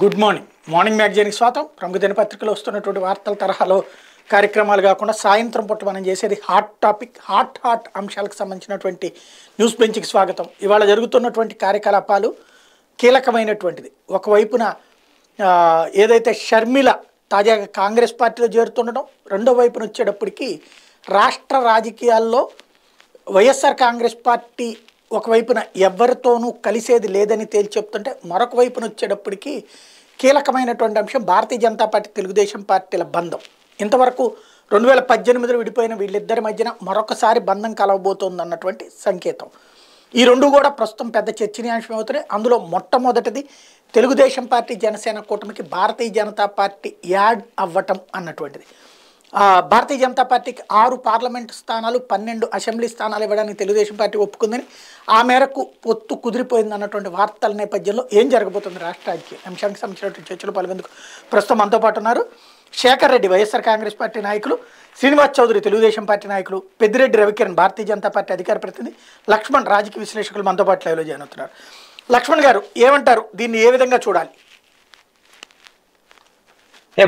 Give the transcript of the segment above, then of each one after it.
Good morning. Morning మ్యాగజైన్కి స్వాగతం. ప్రముఖ దినపత్రికలో వస్తున్నటువంటి వార్తల తరహాలో కార్యక్రమాలు కాకుండా సాయంత్రం పూట మనం చేసేది హాట్ టాపిక్, హాట్ అంశాలకు సంబంధించినటువంటి న్యూస్ బెంచ్కి స్వాగతం. ఇవాళ జరుగుతున్నటువంటి కార్యకలాపాలు కీలకమైనటువంటిది. ఒకవైపున ఏదైతే షర్మిల తాజాగా కాంగ్రెస్ పార్టీలో చేరుతుండడం, రెండో వైపున వచ్చేటప్పటికి రాష్ట్ర రాజకీయాల్లో వైఎస్ఆర్ కాంగ్రెస్ పార్టీ ఒకవైపున ఎవరితోనూ కలిసేది లేదని తేల్చి చెప్తుంటే, మరొక వైపున వచ్చేటప్పటికి కీలకమైనటువంటి అంశం భారతీయ జనతా పార్టీ తెలుగుదేశం పార్టీల బంధం. ఇంతవరకు 2018లో విడిపోయిన వీళ్ళిద్దరి మధ్యన మరొకసారి బంధం కలవబోతోంది అన్నటువంటి సంకేతం. ఈ రెండు కూడా ప్రస్తుతం పెద్ద చర్చనీయాంశం అవుతున్నాయి. అందులో మొట్టమొదటిది తెలుగుదేశం పార్టీ జనసేన కూటమికి భారతీయ జనతా పార్టీ యాడ్ అవ్వటం అన్నటువంటిది. భారతీయ జనతా పార్టీకి 6 పార్లమెంటు స్థానాలు, 12 అసెంబ్లీ స్థానాలు ఇవ్వడానికి తెలుగుదేశం పార్టీ ఒప్పుకుందని, ఆ మేరకు పొత్తు కుదిరిపోయింది అన్నటువంటి వార్తల నేపథ్యంలో ఏం జరగబోతుంది రాష్ట్ర రాజకీయ అంశానికి సంబంధించినటువంటి చర్చలు పాల్గొనేందుకు ప్రస్తుతం మనతో పాటు ఉన్నారు శేఖర్ రెడ్డి వైఎస్ఆర్ కాంగ్రెస్ పార్టీ నాయకులు, శ్రీనివాస్ చౌదరి తెలుగుదేశం పార్టీ నాయకులు, పెద్దిరెడ్డి రవికిరణ్ భారతీయ జనతా పార్టీ అధికార ప్రతినిధి, లక్ష్మణ్ రాజకీయ విశ్లేషకులు మనతో పాటు లైవ్లో జాయిన్ అవుతున్నారు. లక్ష్మణ్ గారు ఏమంటారు, దీన్ని ఏ విధంగా చూడాలి?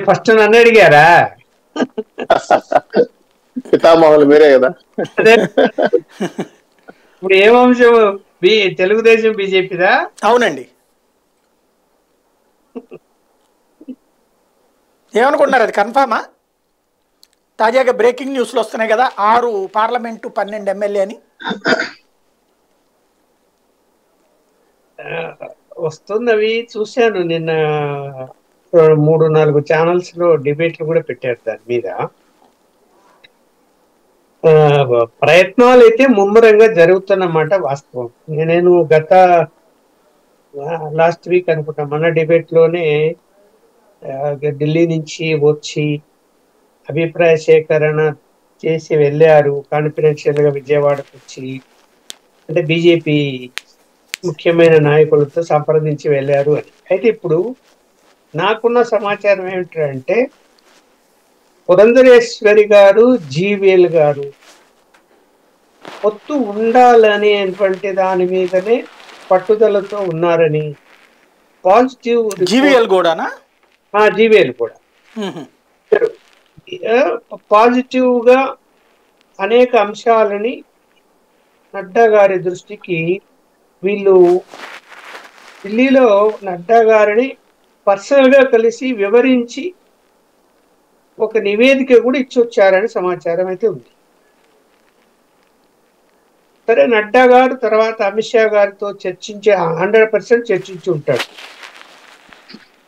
ఫస్ట్ నన్ను అడిగారా? పితామహులు మీరే కదా. ఇప్పుడు ఏం అంశం? తెలుగుదేశం బీజేపీదా? అవునండి. ఏమనుకుంటున్నారు, అది కన్ఫామా? తాజాగా బ్రేకింగ్ న్యూస్లు వస్తున్నాయి కదా, 6 పార్లమెంటు 12 ఎమ్మెల్యే అని. వస్తున్నవి చూశాను. నిన్న 3-4 ఛానల్స్ లో డిబేట్లు కూడా పెట్టారు దాని మీద. ప్రయత్నాలు అయితే ముమ్మరంగా జరుగుతున్నమాట వాస్తవం. నేను లాస్ట్ వీక్ అనుకుంటా మన డిబేట్ లోనే ఢిల్లీ నుంచి వచ్చి అభిప్రాయ సేకరణ చేసి వెళ్ళారు, కాన్ఫిడెన్షియల్ గా విజయవాడకు వచ్చి, అంటే బీజేపీ ముఖ్యమైన నాయకులతో సంప్రదించి వెళ్ళారు అని. అయితే ఇప్పుడు నాకున్న సమాచారం ఏమిటంటే, పురంధరేశ్వరి గారు, జీవీఎల్ గారు పొత్తు ఉండాలనేటువంటి దాని మీదనే పట్టుదలతో ఉన్నారని పాజిటివ్. జీవీఎల్ కూడానా? జీవీఎల్ కూడా పాజిటివ్ గా అనేక అంశాలని నడ్డా గారి దృష్టికి, వీళ్ళు ఢిల్లీలో నడ్డా గారిని పర్సనల్ గా కలిసి వివరించి ఒక నివేదిక కూడా ఇచ్చొచ్చారని సమాచారం అయితే ఉంది. సరే, నడ్డా గారు తర్వాత అమిత్ షా గారితో 100% చర్చించి ఉంటాడు.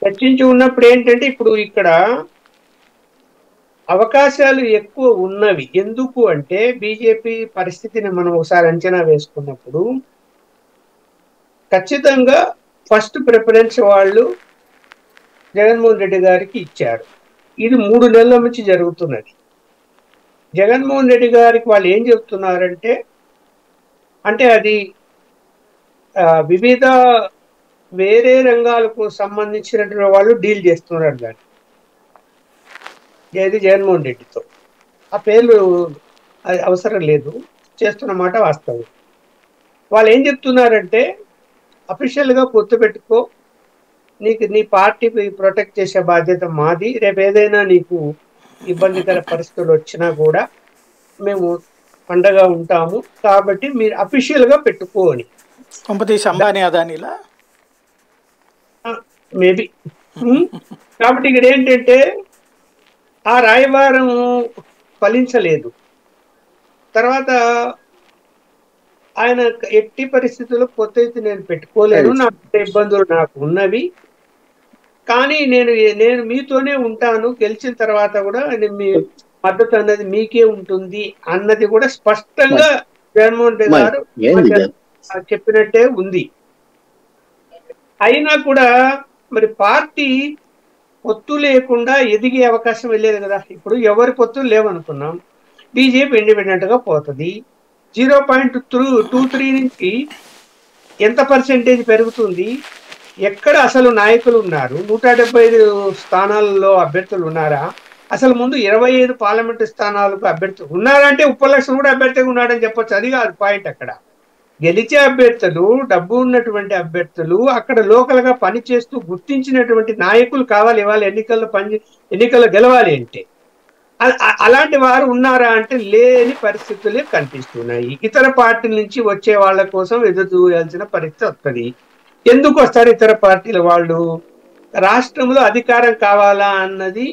చర్చించి ఉన్నప్పుడు ఏంటంటే, ఇప్పుడు ఇక్కడ అవకాశాలు ఎక్కువ ఉన్నవి. ఎందుకు అంటే, బీజేపీ పరిస్థితిని మనం ఒకసారి అంచనా వేసుకున్నప్పుడు ఖచ్చితంగా ఫస్ట్ ప్రిఫరెన్స్ వాళ్ళు జగన్మోహన్ రెడ్డి గారికి ఇచ్చారు. ఇది 3 నెలల నుంచి జరుగుతున్నది. జగన్మోహన్ రెడ్డి గారికి వాళ్ళు ఏం చెప్తున్నారంటే, అంటే అది వివిధ వేరే రంగాలకు సంబంధించినటువంటి వాళ్ళు డీల్ చేస్తున్నారు దాన్ని, ఏది జగన్మోహన్ రెడ్డితో. ఆ పేర్లు అవసరం లేదు, చేస్తున్నమాట వాస్తవం. వాళ్ళు ఏం చెప్తున్నారంటే, అఫీషియల్గా పొత్తు పెట్టుకో, నీ పార్టీ ప్రొటెక్ట్ చేసే బాధ్యత మాది, రేపు ఏదైనా నీకు ఇబ్బందికర పరిస్థితులు వచ్చినా కూడా మేము పండగా ఉంటాము, కాబట్టి మీరు అఫీషియల్ గా పెట్టుకో అని. అంబానీ అదానీలా మేబీ. కాబట్టి ఇక్కడ ఏంటంటే, ఆ రాయబారం ఫలించలేదు. తర్వాత ఆయన ఎట్టి పరిస్థితుల్లో పొత్తు అయితే నేను పెట్టుకోలేను, నాకు ఇబ్బందులు నాకు ఉన్నవి, కానీ నేను మీతోనే ఉంటాను, గెలిచిన తర్వాత కూడా మీ మద్దతు అన్నది మీకే ఉంటుంది అన్నది కూడా స్పష్టంగా జగన్మోహన్ రెడ్డి గారు చెప్పినట్టే ఉంది. అయినా కూడా మరి పార్టీ పొత్తు లేకుండా ఎదిగే అవకాశం వెళ్ళేది కదా. ఇప్పుడు ఎవరి పొత్తులు లేవనుకున్నాం, బీజేపీ ఇండిపెండెంట్ గా పోతుంది. 0.23 నుంచి ఎంత పర్సెంటేజ్ పెరుగుతుంది? ఎక్కడ అసలు నాయకులు ఉన్నారు? 175 స్థానాలలో అభ్యర్థులు ఉన్నారా? అసలు ముందు 25 పార్లమెంటు స్థానాలకు అభ్యర్థులు ఉన్నారంటే ఉప్పలక్ష్మి కూడా అభ్యర్థిగా ఉన్నాడని చెప్పొచ్చు. అది కాదు పాయింట్. అక్కడ గెలిచే అభ్యర్థులు, డబ్బు ఉన్నటువంటి అభ్యర్థులు, అక్కడ లోకల్ గా పనిచేస్తూ గుర్తించినటువంటి నాయకులు కావాలి. ఇవాళ ఎన్నికల్లో గెలవాలి అంటే అలాంటి వారు ఉన్నారా అంటే లేని పరిస్థితులే కనిపిస్తున్నాయి. ఇతర పార్టీల నుంచి వచ్చే వాళ్ళ కోసం ఎదురు చూడాల్సిన పరిస్థితి వస్తుంది. ఎందుకు వస్తారు ఇతర పార్టీల వాళ్ళు? రాష్ట్రంలో అధికారం కావాలా అన్నది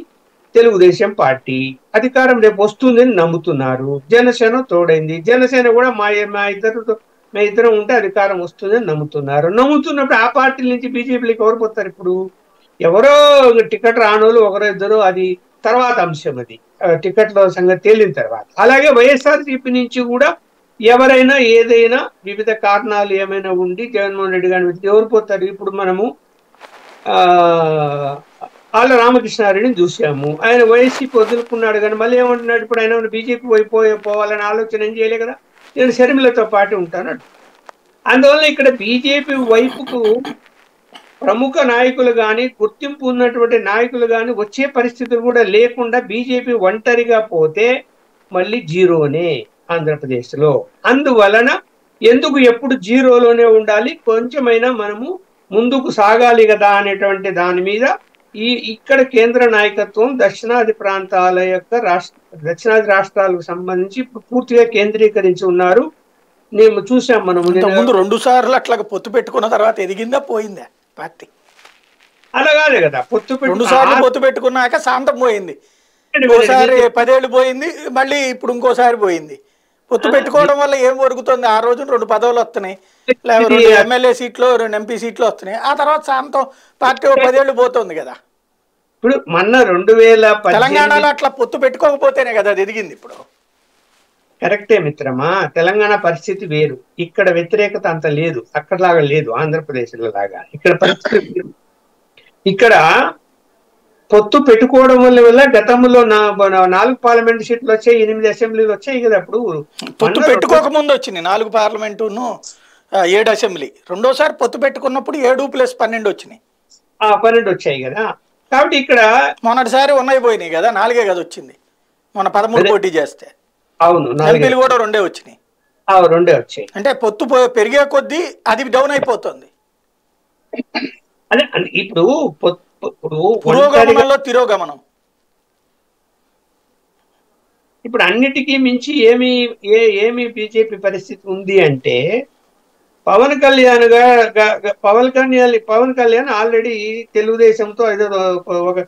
తెలుగుదేశం పార్టీ, అధికారం రేపు వస్తుందని నమ్ముతున్నారు. జనసేన తోడైంది, జనసేన కూడా మా ఇద్దరం ఉంటే అధికారం వస్తుందని నమ్ముతున్నప్పుడు ఆ పార్టీల నుంచి బీజేపీకి ఎవరు పోతారు? ఇప్పుడు ఎవరో టికెట్ రానోళ్ళు ఒకరో ఇద్దరు, అది తర్వాత అంశం. అది టికెట్ల సంగతి తేలిన తర్వాత. అలాగే వైఎస్ఆర్సీపీ నుంచి కూడా ఎవరైనా ఏదైనా వివిధ కారణాలు ఏమైనా ఉండి జగన్మోహన్ రెడ్డి గారిని ఎవరు పోతారు? ఇప్పుడు మనము ఆళ్ళ రామకృష్ణారెడ్డిని చూసాము. ఆయన వైసీపీ వదులుకున్నాడు, కానీ మళ్ళీ ఏమంటున్నాడు? ఇప్పుడు ఆయన బీజేపీ పోవాలని ఆలోచన ఏం చేయలే కదా, నేను షర్మిలతో పాటు ఉంటాను. అందువల్ల ఇక్కడ బీజేపీ వైపుకు ప్రముఖ నాయకులు కానీ, గుర్తింపు ఉన్నటువంటి నాయకులు కానీ వచ్చే పరిస్థితులు కూడా లేకుండా బీజేపీ ఒంటరిగా పోతే మళ్ళీ జీరోనే ఆంధ్రప్రదేశ్లో. అందువలన ఎందుకు ఎప్పుడు జీరోలోనే ఉండాలి, కొంచెమైనా మనము ముందుకు సాగాలి కదా అనేటువంటి దాని మీద ఇక్కడ కేంద్ర నాయకత్వం దక్షిణాది ప్రాంతాల యొక్క దక్షిణాది రాష్ట్రాలకు సంబంధించి ఇప్పుడు పూర్తిగా కేంద్రీకరించి ఉన్నారు. నేను చూసాం, మనము ముందు 2 సార్లు అట్లా పొత్తు పెట్టుకున్న తర్వాత ఎదిగిందా పోయిందా పార్టీ? అలా కాదు కదా, 2 సార్లు పొత్తు పెట్టుకున్నాక శాంతం పోయింది, ఇంకోసారి 10 ఏళ్ళు పోయింది, మళ్ళీ ఇప్పుడు ఇంకోసారి పోయింది. పొత్తు పెట్టుకోవడం వల్ల ఏం జరుగుతుంది? ఆ రోజు 2 పదవులు వస్తున్నాయి, 2 ఎమ్మెల్యే సీట్లు, 2 ఎంపీ సీట్లు వస్తున్నాయి. ఆ తర్వాత శాంతం పార్టీ 10 ఏళ్ళు పోతుంది కదా. ఇప్పుడు మొన్న 2018 తెలంగాణలో అట్లా పొత్తు పెట్టుకోకపోతేనే కదా అది ఎదిగింది. ఇప్పుడు కరెక్టే మిత్రమా, తెలంగాణ పరిస్థితి వేరు, ఇక్కడ వ్యతిరేకత అంత లేదు, అక్కడలాగా లేదు, ఆంధ్రప్రదేశ్ లాగా. ఇక్కడ పరిస్థితి ఇక్కడ పొత్తు పెట్టుకోవడం వల్ల గతంలో 4 పార్లమెంట్ సీట్లు వచ్చాయి, 8 అసెంబ్లీలు వచ్చాయి కదా. అప్పుడు పొత్తు పెట్టుకోక ముందు వచ్చింది 4 పార్లమెంటును 7 అసెంబ్లీ. రెండోసారి పొత్తు పెట్టుకున్నప్పుడు 7+12 వచ్చినాయి, 12 వచ్చాయి కదా. కాబట్టి ఇక్కడ మొన్నటిసారి ఉన్నాయి పోయినాయి కదా, 4 కదా వచ్చింది. మొన్న 13 పోటీ చేస్తే అవును, ఎంపీలు కూడా 2 వచ్చినాయి. 2 వచ్చాయి. అంటే పొత్తు పెరిగే కొద్దీ అది డౌన్ అయిపోతుంది. అదే ఇప్పుడు పురోగమనంలో తిరోగమనం. ఇప్పుడు అన్నిటికీ మించి బీజేపీ పరిస్థితి ఉంది అంటే పవన్ కళ్యాణ్ ఆల్రెడీ తెలుగుదేశంతో ఏదో ఒక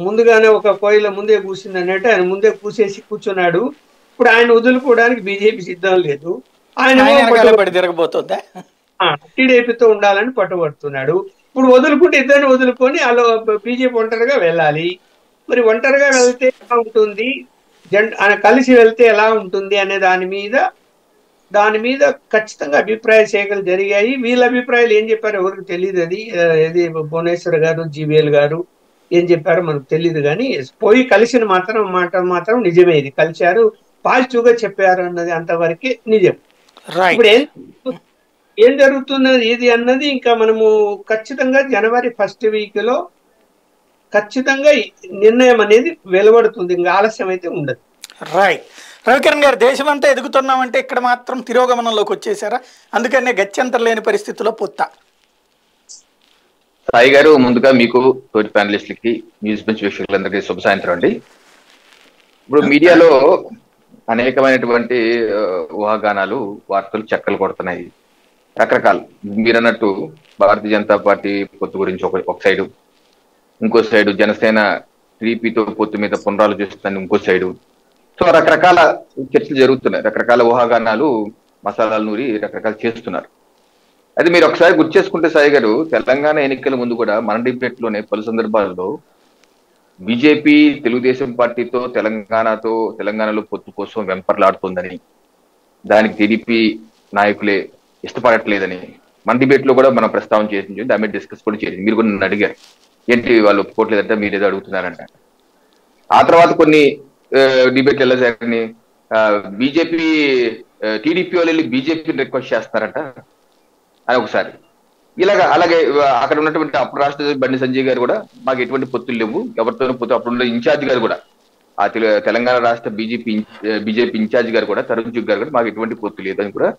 ముందుగానే ఒక కోయిల ముందే కూర్చుంది అన్నట్టు ఆయన ముందే కూర్చున్నాడు. ఇప్పుడు ఆయన వదులుకోవడానికి బీజేపీ సిద్ధం లేదు. ఆయన తిరగబోతుందా, టీడీపీతో ఉండాలని పట్టుబడుతున్నాడు. ఇప్పుడు వదులుకుంటే ఇద్దరిని వదులుకొని అలా బీజేపీ ఒంటరిగా వెళ్ళాలి. మరి ఒంటరిగా వెళ్తే ఎలా ఉంటుంది, కలిసి వెళ్తే ఎలా ఉంటుంది అనే దాని మీద ఖచ్చితంగా అభిప్రాయ సేకరణ జరిగాయి. వీళ్ళ అభిప్రాయాలు ఏం చెప్పారో ఎవరికి తెలియదు. అది భువనేశ్వర్ గారు, జీవీఎల్ గారు ఏం చెప్పారో మనకు తెలియదు. కానీ పోయి కలిసిన మాట మాత్రం నిజమే, ఇది కలిశారు, పాజిటివ్ గా చెప్పారు అన్నది అంతవరకే నిజం. ఇప్పుడు ఏం జరుగుతున్నది ఇది అన్నది ఇంకా మనము ఖచ్చితంగా జనవరి 1st వీక్ లో ఖచ్చితంగా నిర్ణయం అనేది వెలువడుతుంది, ఇంకా ఆలస్యం అయితే ఉండదు. రైట్. రవికిరణ్ గారు, దేశం అంతా ఎదుగుతున్నామంటే ఇక్కడ మాత్రం తిరోగమనంలోకి వచ్చేసారా? అందుకనే గత్యంతరం లేని పరిస్థితుల్లో పొత్త. సాయి గారు, ముందుగా మీకు తోటి ప్యానలిస్టులకి, న్యూస్ బెంచ్ వీక్షకులందరికీ శుభ సాయంత్రం అండి. ఇప్పుడు మీడియాలో అనేకమైనటువంటి ఊహాగానాలు, వార్తలు చక్కలు కొడుతున్నాయి. రకరకాలు మీరన్నట్టు భారతీయ జనతా పార్టీ పొత్తు గురించి ఒక సైడు, ఇంకో సైడు జనసేన టీడీపీతో పొత్తు మీద పునరాలోచిస్తుందని ఇంకో సైడు. సో రకరకాల చర్చలు జరుగుతున్నాయి, రకరకాల ఊహాగానాలు మసాలాలు నూరి రకరకాలు చేస్తున్నారు. అది మీరు ఒకసారి గుర్తు చేసుకుంటే సాయి గారు, తెలంగాణ ఎన్నికల ముందు కూడా మన డిబేట్లోనే పలు సందర్భాల్లో బీజేపీ తెలుగుదేశం పార్టీతో తెలంగాణలో పొత్తు కోసం వెంపర్లాడుతుందని, దానికి టీడీపీ నాయకులే ఇష్టపడట్లేదని మన డిబేట్ లో కూడా మనం ప్రస్తావన చేసింది, దాని మీద డిస్కస్ కూడా చేసింది. మీరు కూడా నన్ను అడిగారు, ఏంటి వాళ్ళు ఒప్పుకోవట్లేదంటే మీరు ఏదో అడుగుతున్నారంట. ఆ తర్వాత కొన్ని డిబేట్లు ఎలా జరిగినాయి, బీజేపీ టీడీపీ వాళ్ళు వెళ్ళి బీజేపీని రిక్వెస్ట్ చేస్తారంట అని ఒకసారి. అలాగే అక్కడ ఉన్నటువంటి అప్పుడు రాష్ట్ర బండి సంజయ్ గారు కూడా మాకు ఎటువంటి పొత్తులు లేవు, ఎవరితోనూ పొత్తు, అప్పుడు ఇన్ఛార్జ్ గారు కూడా, ఆ తెలంగాణ రాష్ట్ర బీజేపీ ఇన్ఛార్జ్ గారు కూడా, తరుణ్ చుగ్ గారు కూడా మాకు ఎటువంటి పొత్తు లేదని కూడా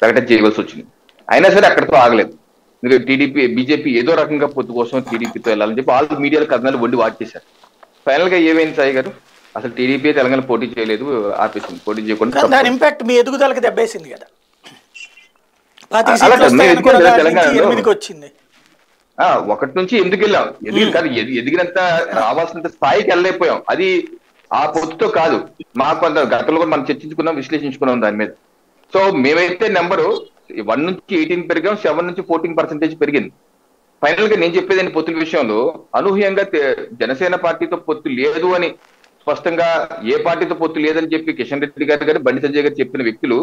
ప్రకటన చేయవలసి వచ్చింది. అయినా సరే అక్కడితో ఆగలేదు. ఎందుకంటే టీడీపీ బీజేపీ ఏదో రకంగా పొత్తు కోసం టీడీపీతో వెళ్ళాలని చెప్పి వాళ్ళు మీడియాలో కథనాలు వండి వాచేశారు. ఫైనల్ గా ఏమైంది సాయి గారు, అసలు టీడీపీ తెలంగాణ పోటీ చేయలేదు, ఆపేసింది. పోటీ చేయకుండా దాని ఇంపాక్ట్ మీ ఎదుగుదలకి దెబ్బేసింది కదా. తెలంగాణలో వచ్చింది 1 నుంచి ఎందుకు వెళ్ళాం, ఎదిగినంత రావాల్సినంత స్థాయికి వెళ్ళలేకపోయాం. అది ఆ పొత్తుతో కాదు, మాకు కొంత గతంలో కూడా మనం చర్చించుకున్నాం, విశ్లేషించుకున్నాం దాని మీద. సో మేమైతే నెంబరు 1 నుంచి 18 పెరిగాం, 7 నుంచి 14% పెరిగింది. ఫైనల్ గా నేను చెప్పేది పొత్తుల విషయంలో అనూహ్యంగా జనసేన పార్టీతో పొత్తు లేదు అని స్పష్టంగా ఏ పార్టీతో పొత్తు లేదని చెప్పి కిషన్ రెడ్డి గారు కానీ బండి సంజయ్ గారు చెప్పిన వ్యక్తులు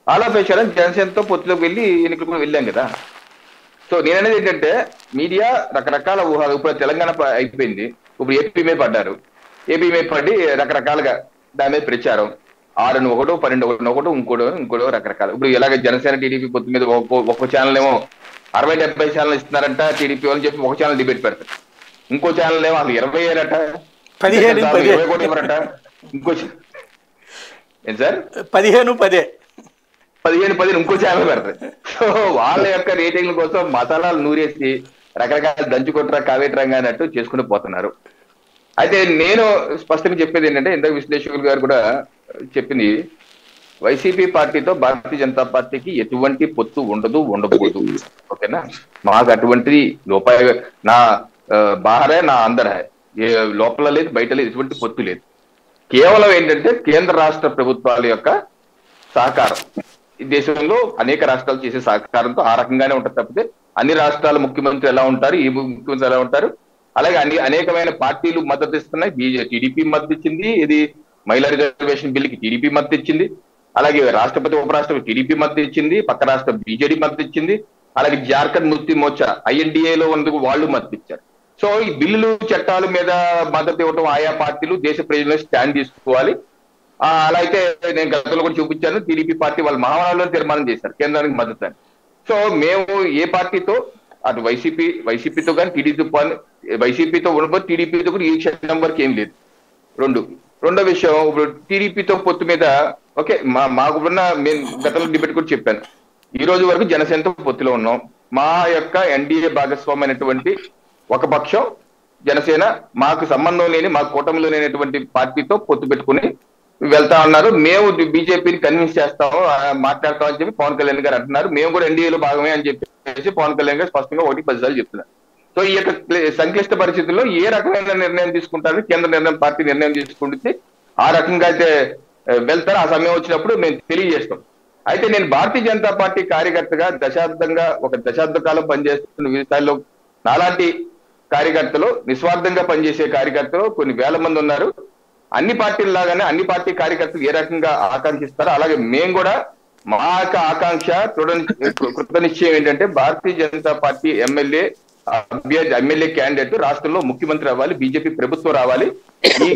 ఆలాపేశారని జనసేనతో పొత్తులోకి వెళ్ళి ఎన్నికలకు కూడా వెళ్ళాం కదా. సో నేననేది ఏంటంటే మీడియా రకరకాల ఊహలు, ఇప్పుడు తెలంగాణ అయిపోయింది, ఇప్పుడు ఏపీ మీద పడ్డారు, ఏపీ మీద పడి రకరకాలుగా దాని మీద ప్రచారం 6 ఒకటో 12 ఒకటో ఇంకోటో రకరకాల. ఇప్పుడు ఇలాగ జనసేన టీడీపీ పొత్తు మీద ఒక్కొక్క ఛానల్ ఏమో 60-70 ఛానల్ ఇస్తున్నారంట టీడీపీ అని చెప్పి ఒక ఛానల్ డిబేట్ పెడతారు, ఇంకో ఛానల్ ఏమో అసలు 20 ఏరట 20 కోట్లు ఇవ్వరట, ఇంకో ఏం సార్ 15 ఇంకో ఛానల్ పెడతారు. సో వాళ్ళ యొక్క రేటింగ్ల కోసం మసాలాలు నూరేసి రకరకాల దంచుకొట్రా కావేట్రంగా అన్నట్టు చేసుకుంటూ పోతున్నారు. అయితే నేను స్పష్టంగా చెప్పేది ఏంటంటే, ఇంతకు విశ్లేషకులు గారు కూడా చెప్పింది, వైసీపీ పార్టీతో భారతీయ జనతా పార్టీకి ఎటువంటి పొత్తు ఉండబోదు. ఓకేనా, మాకు అటువంటి లోపాయ నా బాహరే నా అందర ఏ లోపల లేదు బయట లేదు, ఎటువంటి పొత్తు లేదు. కేవలం ఏంటంటే కేంద్ర రాష్ట్ర ప్రభుత్వాల యొక్క సహకారం, ఈ దేశంలో అనేక రాష్ట్రాలు చేసే సహకారంతో ఆ రకంగానే ఉంటుంది తప్పితే అన్ని రాష్ట్రాల ముఖ్యమంత్రి ఎలా ఉంటారు, ఈ ముఖ్యమంత్రి ఎలా ఉంటారు, అలాగే అనేకమైన పార్టీలు మద్దతు ఇస్తున్నాయి. టీడీపీ మద్దతు ఇచ్చింది, ఇది మహిళా రిజర్వేషన్ బిల్లుకి టీడీపీ మద్దతు ఇచ్చింది, అలాగే రాష్ట్రపతి ఉపరాష్ట్రపతి టీడీపీ మద్దతు ఇచ్చింది, పక్క రాష్ట్ర బీజేడీ మద్దతు ఇచ్చింది, అలాగే జార్ఖండ్ ముక్తి మోర్చా ఐఎన్డీఏలో ఉన్నందుకు వాళ్ళు మద్దతు ఇచ్చారు. సో ఈ బిల్లులు చట్టాల మీద మద్దతు ఇవ్వడం ఆయా పార్టీలు దేశ ప్రజలను స్టాండ్ తీసుకోవాలి. అలా అయితే నేను గతంలో కూడా చూపించాను, టీడీపీ పార్టీ వాళ్ళ మహానాడులో తీర్మానం చేశారు కేంద్రానికి మద్దతు అని. సో మేము ఏ పార్టీతో అటు వైసీపీతో కానీ వైసీపీతో ఉండబోదు, టీడీపీతో కూడా ఈ క్షణం వరకు ఏం లేదు. రెండో విషయం, ఇప్పుడు టీడీపీతో పొత్తు మీద ఓకే మాకున్న మేము గతంలో డిబేట్ కూడా చెప్పాను, ఈ రోజు వరకు జనసేనతో పొత్తులో ఉన్నాం. మా యొక్క ఎన్డీఏ భాగస్వామైనటువంటి ఒక పక్షం జనసేన మాకు సంబంధం లేని, మా కూటమిలో లేనటువంటి పార్టీతో పొత్తు పెట్టుకుని వెళ్తా ఉన్నారు. మేము బీజేపీని కన్విన్స్ చేస్తాము, మాట్లాడతాం అని చెప్పి పవన్ కళ్యాణ్ గారు అంటున్నారు. మేము కూడా ఎన్డీఏలో భాగమే అని చెప్పేసి పవన్ కళ్యాణ్ గారు స్పష్టంగా 1-10 సార్లు చెప్తున్నారు. సో ఈ యొక్క సంక్లిష్ట పరిస్థితుల్లో ఏ రకమైన నిర్ణయం తీసుకుంటారని కేంద్ర నిర్ణయం పార్టీ నిర్ణయం తీసుకుంటే ఆ రకంగా అయితే వెళ్తారు. ఆ సమయం వచ్చినప్పుడు మేము తెలియజేస్తాం. అయితే నేను భారతీయ జనతా పార్టీ కార్యకర్తగా ఒక దశాబ్ద కాలం పనిచేస్తున్న వివిధ స్థాయిలో నాలాంటి కార్యకర్తలు, నిస్వార్థంగా పనిచేసే కార్యకర్తలు కొన్ని వేల మంది ఉన్నారు. అన్ని పార్టీల లాగానే అన్ని పార్టీ కార్యకర్తలు ఏ రకంగా ఆకాంక్షిస్తారో అలాగే మేము కూడా మా యొక్క ఆకాంక్ష కృత నిశ్చయం ఏంటంటే Bharatiya Janata party MLA candidate రాష్ట్రంలో ముఖ్యమంత్రి అవ్వాలి, బీజేపీ ప్రభుత్వం రావాలి,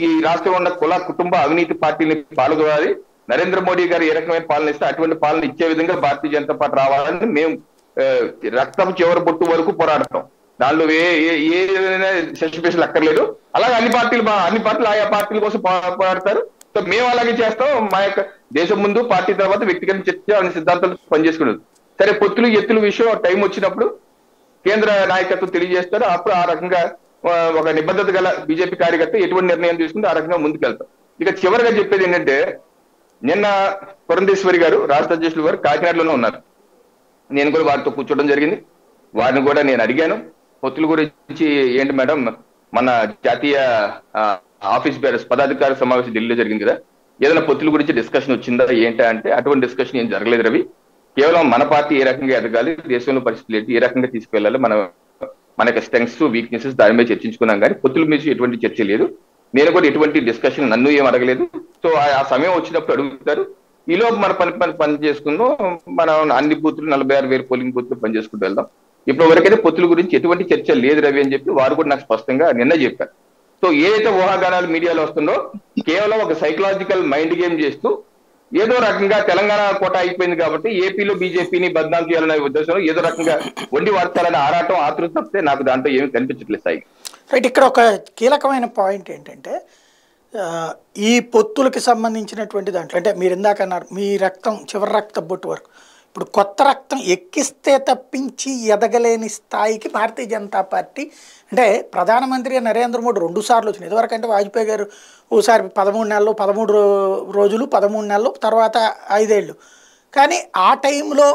ఈ రాష్ట్రంలో ఉన్న కుల కుటుంబ అవినీతి పార్టీని పాల్గొనాలి, నరేంద్ర మోడీ గారు ఏ రకమైన పాలన ఇస్తే అటువంటి పాలన ఇచ్చే విధంగా భారతీయ జనతా పార్టీ రావాలని మేము రక్తం చివరి బొట్టు వరకు పోరాడతాం. దానిలో ఏ సెన్సిఫికేషన్ అక్కర్లేదు. అలాగే అన్ని పార్టీలు ఆయా పార్టీల కోసం పోరాడతారు. సో మేము అలాగే చేస్తాం. మా యొక్క దేశం ముందు పార్టీ తర్వాత వ్యక్తిగత చర్చ అనే సిద్ధాంతాలు పనిచేసుకునేది. సరే, పొత్తులు ఎత్తుల విషయం టైం వచ్చినప్పుడు కేంద్ర నాయకత్వం తెలియజేస్తారు. అప్పుడు ఆ రకంగా ఒక నిబద్ధత గల బీజేపీ కార్యకర్త ఎటువంటి నిర్ణయం తీసుకుంటే ఆ రకంగా ముందుకు వెళ్తాం. ఇక చివరిగా చెప్పేది ఏంటంటే, నిన్న పురంధేశ్వరి గారు రాష్ట్ర అధ్యక్షులు గారు కాకినాడలోనే ఉన్నారు. నేను కూడా వారితో కూర్చోవడం జరిగింది. వారిని కూడా నేను అడిగాను, పొత్తుల గురించి ఏంటి మేడం, మన జాతీయ ఆఫీస్ బేరర్స్ పదాధికార సమావేశం ఢిల్లీలో జరిగింది కదా, ఏదైనా పొత్తుల గురించి డిస్కషన్ వచ్చిందా ఏంటా అంటే అటువంటి డిస్కషన్ ఏం జరగలేదు రవి. కేవలం మన పార్టీ ఏ రకంగా ఎదగాలి, దేశంలో పరిస్థితులు ఏంటి, ఏ రకంగా తీసుకెళ్లాలి, మన యొక్క స్ట్రెంగ్స్ వీక్నెసెస్ దాని మీద చర్చించుకున్నాం కానీ పొత్తుల మీద ఎటువంటి చర్చ లేదు. నేను కూడా ఎటువంటి డిస్కషన్ నన్ను ఏం అడగలేదు. సో ఆ సమయం వచ్చినప్పుడు అడుగుతారు. ఈలో మన పని చేసుకుందాం. మనం అన్ని బూతులు 46,000 పోలింగ్ బూత్లు పని చేసుకుంటూ వెళ్దాం. ఇప్పటి వరకైతే పొత్తుల గురించి ఎటువంటి చర్చ లేదు రవి అని చెప్పి వారు కూడా నాకు స్పష్టంగా నిన్న చెప్పారు. సో ఏదైతే ఊహాగానాలు మీడియాలో వస్తుందో కేవలం ఒక సైకలాజికల్ మైండ్ గేమ్ చేస్తూ ఏదో రకంగా తెలంగాణ కోట అయిపోయింది కాబట్టి ఏపీలో బీజేపీని బద్నాం చేయాలనే ఉద్దేశంలో ఏదో రకంగా వండి వార్తాలనే ఆరాటం ఆతృత తప్పితే నాకు దాంట్లో ఏమి కనిపించట్లేదు సాయి. రైట్, ఇక్కడ ఒక కీలకమైన పాయింట్ ఏంటంటే ఈ పొత్తులకి సంబంధించినటువంటి దాంట్లో అంటే మీరు ఇందాక అన్నారు మీ రక్తం చివరి రక్త బొట్టు వరకు ఇప్పుడు కొత్త రక్తం ఎక్కిస్తే తప్పించి ఎదగలేని స్థాయికి భారతీయ జనతా పార్టీ, అంటే ప్రధానమంత్రి నరేంద్ర మోడీ 2 సార్లు వచ్చింది. ఇదివరకు అంటే వాజ్పేయి గారు ఓసారి 13 నెలలు 13 రోజులు 13 నెలలు తర్వాత 5 ఏళ్ళు, కానీ ఆ టైంలో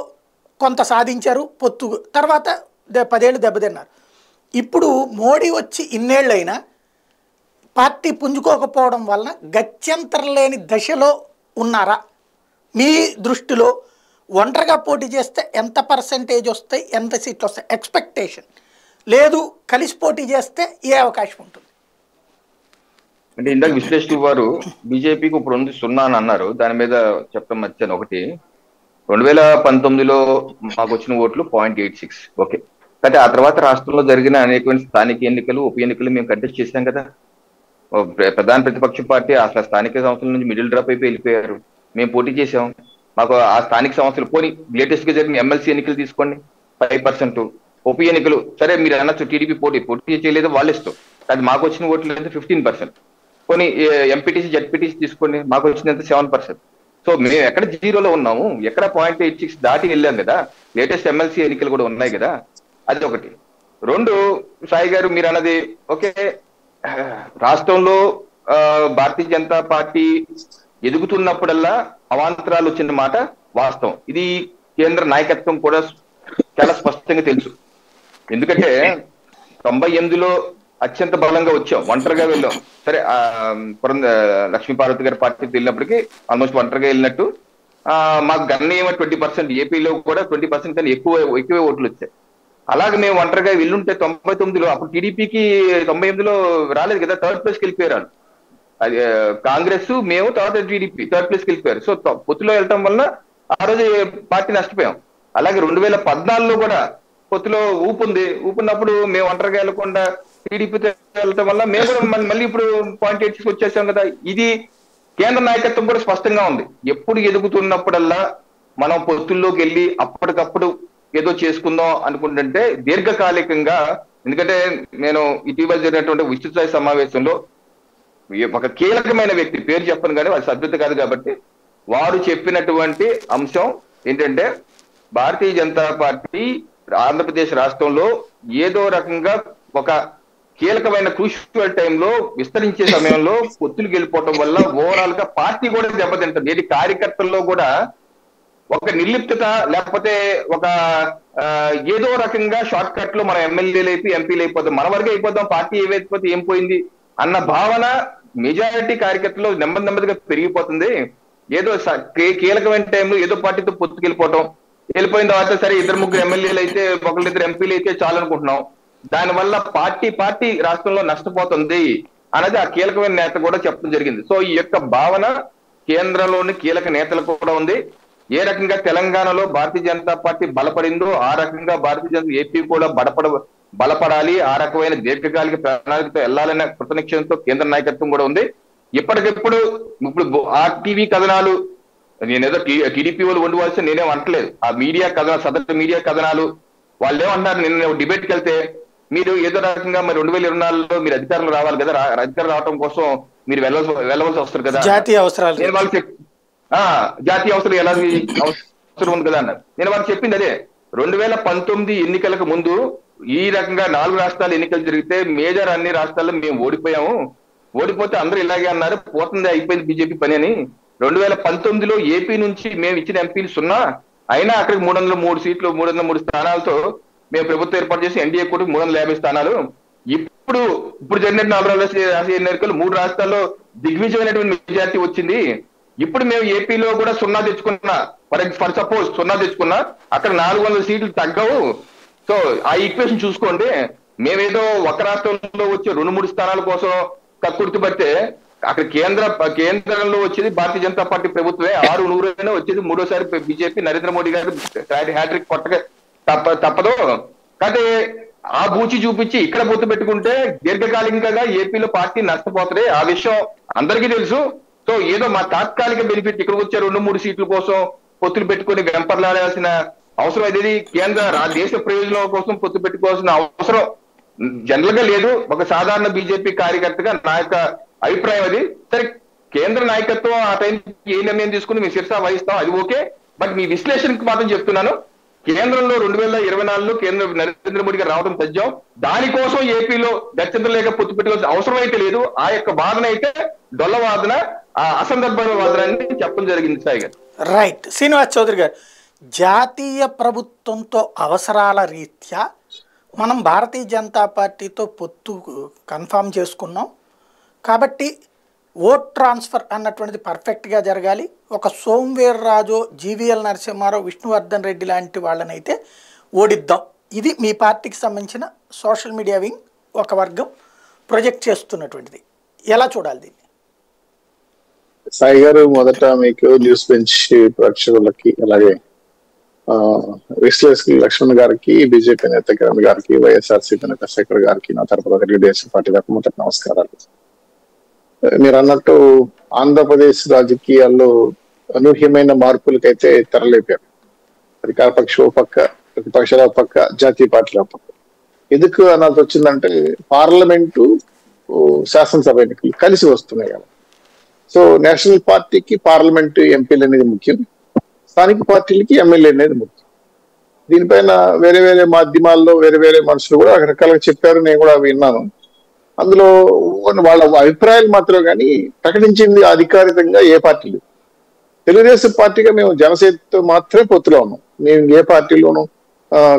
కొంత సాధించారు పొత్తు, తర్వాత 10 ఏళ్ళు దెబ్బతిన్నారు. ఇప్పుడు మోడీ వచ్చి ఇన్నేళ్ళైనా పార్టీ పుంజుకోకపోవడం వలన గత్యంతరం లేని దశలో ఉన్నారా? మీ దృష్టిలో ఒంటరిగా పోటీ చేస్తే ఎంత పర్సెంటేజ్ వస్తాయి, ఎంత సీట్లు వస్తాయి ఎక్స్పెక్టేషన్? లేదు కలిసి పోటీ చేస్తే ఏ అవకాశం ఉంటుంది? అంటే ఇందాక విశ్లేషకులు వారు బీజేపీకి ఇప్పుడు ఉంది 0 అని అన్నారు. దాని మీద చెప్పడం మర్చాను. ఒకటి 2019లో మాకు వచ్చిన ఓట్లు 0.86, ఓకే. కానీ ఆ తర్వాత రాష్ట్రంలో జరిగిన అనేకమైన స్థానిక ఎన్నికలు, ఉప ఎన్నికలు మేము కంటెస్ట్ చేశాం కదా. ప్రధాన ప్రతిపక్ష పార్టీ అసలు స్థానిక సంస్థల నుంచి మిడిల్ డ్రాప్ అయిపోయి వెళ్ళిపోయారు. మేము పోటీ చేసాం. మాకు ఆ స్థానిక సంస్థలు పోనీ లేటెస్ట్ గా జరిగిన ఎమ్మెల్సీ ఎన్నికలు తీసుకోండి 5%, ఉప ఎన్నికలు సరే మీరు అనొచ్చు టీడీపీ పోటీ చేయలేదు వాళ్ళ ఇష్టం, అది మాకు వచ్చిన ఓట్లు అంటే 15%. పోనీ ఎంపీటీసీ జెడ్పీటీసీ తీసుకోండి, మాకు వచ్చినంత 7%. సో మేము ఎక్కడ 0లో ఉన్నాము, ఎక్కడ 0.86 దాటి వెళ్ళాం కదా. లేటెస్ట్ ఎమ్మెల్సీ ఎన్నికలు కూడా ఉన్నాయి కదా, అది ఒకటి. 2, సాయి గారు మీరు అన్నది ఓకే, రాష్ట్రంలో భారతీయ జనతా పార్టీ ఎదుగుతున్నప్పుడల్లా అవాంతరాలు వచ్చిన మాట వాస్తవం. ఇది కేంద్ర నాయకత్వం కూడా చాలా స్పష్టంగా తెలుసు. ఎందుకంటే 98లో అత్యంత బలంగా వచ్చాం, ఒంటరిగా వెళ్ళాం. సరే లక్ష్మీపార్వతి గారి పార్టీకి వెళ్ళినప్పటికీ ఆల్మోస్ట్ ఒంటరిగా వెళ్ళినట్టు. మాకు గణనీయమైన 20%, ఏపీలో కూడా 20% కన్నా ఎక్కువ ఓట్లు వచ్చాయి. అలాగే మేము ఒంటరిగా వెళ్ళుంటే 99లో అప్పుడు టీడీపీకి 98లో రాలేదు కదా, 3rd ప్లేస్కి వెళ్ళిపోయారు. అది కాంగ్రెస్, మేము, తర్వాత టీడీపీ 3rd ప్లేస్కి వెళ్ళిపోయారు. సో పొత్తులో వెళ్ళటం వల్ల ఆ రోజు పార్టీ నష్టపోయాం. అలాగే 2014లో కూడా పొత్తులో ఊపున్నప్పుడు మేము ఒంటరిగా వెళ్ళకుండా టీడీపీతో వెళ్ళటం వల్ల మేము కూడా మళ్ళీ ఇప్పుడు 0.86 వచ్చేసాం కదా. ఇది కేంద్ర నాయకత్వం కూడా స్పష్టంగా ఉంది. ఎప్పుడు ఎదుగుతున్నప్పుడల్లా మనం పొత్తుల్లోకి వెళ్ళి అప్పటికప్పుడు ఏదో చేసుకుందాం అనుకుంటుంటే దీర్ఘకాలికంగా, ఎందుకంటే నేను ఇటీవల జరిగినటువంటి విస్తృత సమావేశంలో ఒక కీలకమైన వ్యక్తి, పేరు చెప్పను కానీ వారి సభ్యత కాదు కాబట్టి, వారు చెప్పినటువంటి అంశం ఏంటంటే భారతీయ జనతా పార్టీ ఆంధ్రప్రదేశ్ రాష్ట్రంలో ఏదో రకంగా ఒక కీలకమైన క్రూషియల్ టైంలో విస్తరించే సమయంలో పొత్తులకు వెళ్ళిపోవటం వల్ల ఓవరాల్ గా పార్టీ కూడా దెబ్బతింటుంది. ఏది కార్యకర్తల్లో కూడా ఒక నిర్లిప్తత, లేకపోతే ఒక ఏదో రకంగా షార్ట్ కట్ లో మనం ఎమ్మెల్యేలు అయిపోయి ఎంపీలు అయిపోతాం, మన వరకే అయిపోతాం, పార్టీ ఏమైపోతే ఏం పోయింది అన్న భావన మెజారిటీ కార్యకర్తలు నెమ్మదిగా పెరిగిపోతుంది. ఏదో కీలకమైన టైంలో ఏదో పార్టీతో వెళ్ళిపోయిన తర్వాత సరే 2-3 ఎమ్మెల్యేలు అయితే 1-2 ఎంపీలు అయితే చాలు అనుకుంటున్నాం. దానివల్ల పార్టీ రాష్ట్రంలో నష్టపోతుంది అనేది ఆ కీలకమైన నేత కూడా చెప్పడం జరిగింది. సో ఈ యొక్క భావన కేంద్రంలోని కీలక నేతలకు కూడా ఉంది. ఏ రకంగా తెలంగాణలో భారతీయ జనతా పార్టీ బలపడిందో ఆ రకంగా భారతీయ జనతా ఏపీ కూడా బలపడాలి, ఆ రకమైన దీర్ఘకాలిక ప్రణాళికతో వెళ్లాలనే కృతనిశ్చయంతో కేంద్ర నాయకత్వం కూడా ఉంది. ఇప్పుడు టీవీ కథనాలు, నేనేదో టీడీపీ వాళ్ళు ఉండవలసి నేనేం అంటలేదు. ఆ మీడియా కథనాలు, సదరు మీడియా కథనాలు వాళ్ళు ఏమంటారు, నిన్న డిబేట్కి వెళ్తే మీరు ఏదో రకంగా మరి 2024లో మీరు అధికారంలో రావాలి కదా, అధికారం రావడం కోసం మీరు వెళ్ళవలసి వస్తారు కదా, జాతీయ అవసరాలు, నేను వాళ్ళకి జాతీయ అవసరం ఎలా అవసరం ఉంది కదా అన్నారు. నేను వాళ్ళకి చెప్పింది అదే. 2019 ఎన్నికలకు ముందు ఈ రకంగా 4 రాష్ట్రాలు ఎన్నికలు జరిగితే మేజర్ అన్ని రాష్ట్రాల్లో మేము ఓడిపోతే అందరూ ఇలాగే అన్నారు, పోతుంది అయిపోయింది బీజేపీ పని అని. 2019లో ఏపీ నుంచి మేము ఇచ్చిన ఎంపీలు 0, అయినా అక్కడికి 303 స్థానాలతో మేము ప్రభుత్వం ఏర్పాటు చేసి ఎన్డీఏ కూడా 350 స్థానాలు. ఇప్పుడు జరిగిన 4 రాష్ట్రాల ఎన్నికలు 3 రాష్ట్రాల్లో దిగ్విజయమైనటువంటి మెజార్టీ వచ్చింది. ఇప్పుడు మేము ఏపీలో కూడా 0 తెచ్చుకున్నా, ఫర్ సపోజ్ 0 తెచ్చుకున్నా, అక్కడ 400 సీట్లు తగ్గవు. సో ఆ ఈక్వేషన్ చూసుకోండి. మేమేదో ఒక రాష్ట్రంలో వచ్చే 2-3 స్థానాల కోసం కక్కుర్తి పడితే అక్కడ కేంద్రంలో వచ్చేది భారతీయ జనతా పార్టీ ప్రభుత్వమే. 600 వచ్చేది మూడోసారి బీజేపీ, నరేంద్ర మోడీ గారు హ్యాట్రిక్ కొట్టక తప్పదు. కానీ ఆ బూచి చూపించి ఇక్కడ పొత్తు పెట్టుకుంటే దీర్ఘకాలికంగా ఏపీలో పార్టీ నష్టపోతుంది. ఆ విషయం అందరికీ తెలుసు. సో ఏదో మా తాత్కాలిక బెనిఫిట్ ఇక్కడ వచ్చే 2-3 సీట్ల కోసం పొత్తులు పెట్టుకుని వెంపర్లాడాల్సిన అవసరం అనేది దేశ ప్రయోజనం కోసం పొత్తు పెట్టుకోవాల్సిన అవసరం జనరల్ గా లేదు. ఒక సాధారణ బీజేపీ కార్యకర్తగా నా యొక్క అభిప్రాయం అది. సరే కేంద్ర నాయకత్వం ఆ టైంకి ఏ నిర్ణయం తీసుకుని మేము శిరసా వహిస్తాం, అది ఓకే. బట్ మీ విశ్లేషణకి మాత్రం చెప్తున్నాను, కేంద్రంలో 2024లో కేంద్ర నరేంద్ర మోడీ గారు రావడం తథ్యం. దానికోసం ఏపీలో గత్యంతరం లేక పొత్తు పెట్టుకోవాల్సిన అవసరం అయితే లేదు. ఆ యొక్క వాదన అయితే డొల్ల వాదన, అసందర్భమైన వాదన అని చెప్పడం జరిగింది సాయి గారు. రైట్. శ్రీనివాస్ చౌదరి గారు, జాతీయ ప్రభుత్వంతో అవసరాల రీత్యా మనం భారతీయ జనతా పార్టీతో పొత్తు కన్ఫామ్ చేసుకున్నాం కాబట్టి ఓట్ ట్రాన్స్ఫర్ అన్నటువంటిది పర్ఫెక్ట్గా జరగాలి. ఒక సోమవీర్రాజు, జీవీఎల్ నరసింహారావు, విష్ణువర్ధన్ రెడ్డి లాంటి వాళ్ళనైతే ఓడిద్దాం. ఇది మీ పార్టీకి సంబంధించిన సోషల్ మీడియా వింగ్ ఒక వర్గం ప్రొజెక్ట్ చేస్తున్నటువంటిది. ఎలా చూడాలి దీన్ని? సాయి గారు, మొదట మీకు న్యూస్ బెంచ్ ప్రేక్షకులకి, అలాగే విశ్లేషకులు లక్ష్మణ్ గారికి, బీజేపీ నేత కిరణ్ గారికి, వైఎస్ఆర్సీపీ నేత శేఖర్ గారికి నా తరపున తెలుగుదేశం పార్టీ తరపు మొదటి నమస్కారాలు. మీరు అన్నట్టు ఆంధ్రప్రదేశ్ రాజకీయాల్లో అనూహ్యమైన మార్పులకైతే తెరలేపారు. అధికార పక్షం ఒక పక్క, ప్రతిపక్షాల ఒక పక్క, జాతీయ పార్టీల ఒక పక్క. ఎందుకు అన్నది వచ్చిందంటే పార్లమెంటు, శాసనసభ ఎన్నికలు కలిసి వస్తున్నాయి కదా. సో నేషనల్ పార్టీకి పార్లమెంటు ఎంపీలు అనేది ముఖ్యం, స్థానిక పార్టీలకి ఎమ్మెల్యే అనేది ముఖ్యం. దీనిపైన వేరే వేరే మాధ్యమాల్లో వేరే వేరే మనుషులు కూడా రకరకాలుగా చెప్పారు, నేను కూడా విన్నాను. అందులో వాళ్ళ అభిప్రాయాలు మాత్రం కానీ ప్రకటించింది అధికారికంగా ఏ పార్టీలు. తెలుగుదేశం పార్టీగా మేము జనసేనతో మాత్రమే పొత్తులో ఉన్నాం. మేము ఏ పార్టీలోనూ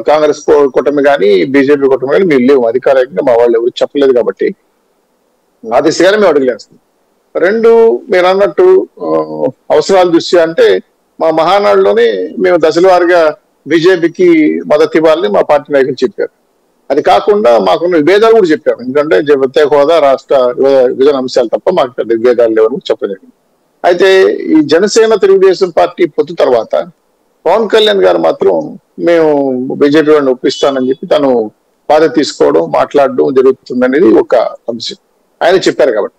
కాంగ్రెస్ కూటమి కానీ బీజేపీ కూటమి కానీ మేము లేవు. అధికారికంగా మా వాళ్ళు ఎవరు చెప్పలేదు కాబట్టి ఆ దిశగానే మేము అడుగులేస్తాం. రెండు, మీరు అన్నట్టు అవసరాల దృష్ట్యా అంటే మా మహానాడులోనే మేము దశల వారీగా బీజేపీకి మద్దతు ఇవ్వాలని మా పార్టీ నాయకులు చెప్పారు. అది కాకుండా మాకున్న విభేదాలు కూడా చెప్పారు. ఎందుకంటే ప్రత్యేక హోదా, రాష్ట్ర విభజన అంశాలు తప్ప మాకు పెద్ద విభేదాలు లేవని చెప్పలేదు. అయితే ఈ జనసేన తెలుగుదేశం పార్టీ పొత్తు తర్వాత పవన్ కళ్యాణ్ గారు మాత్రం మేము బీజేపీ వాడిని ఒప్పిస్తానని చెప్పి తను బాధ్యత తీసుకోవడం, మాట్లాడడం జరుగుతుందనేది ఒక అంశం ఆయన చెప్పారు కాబట్టి.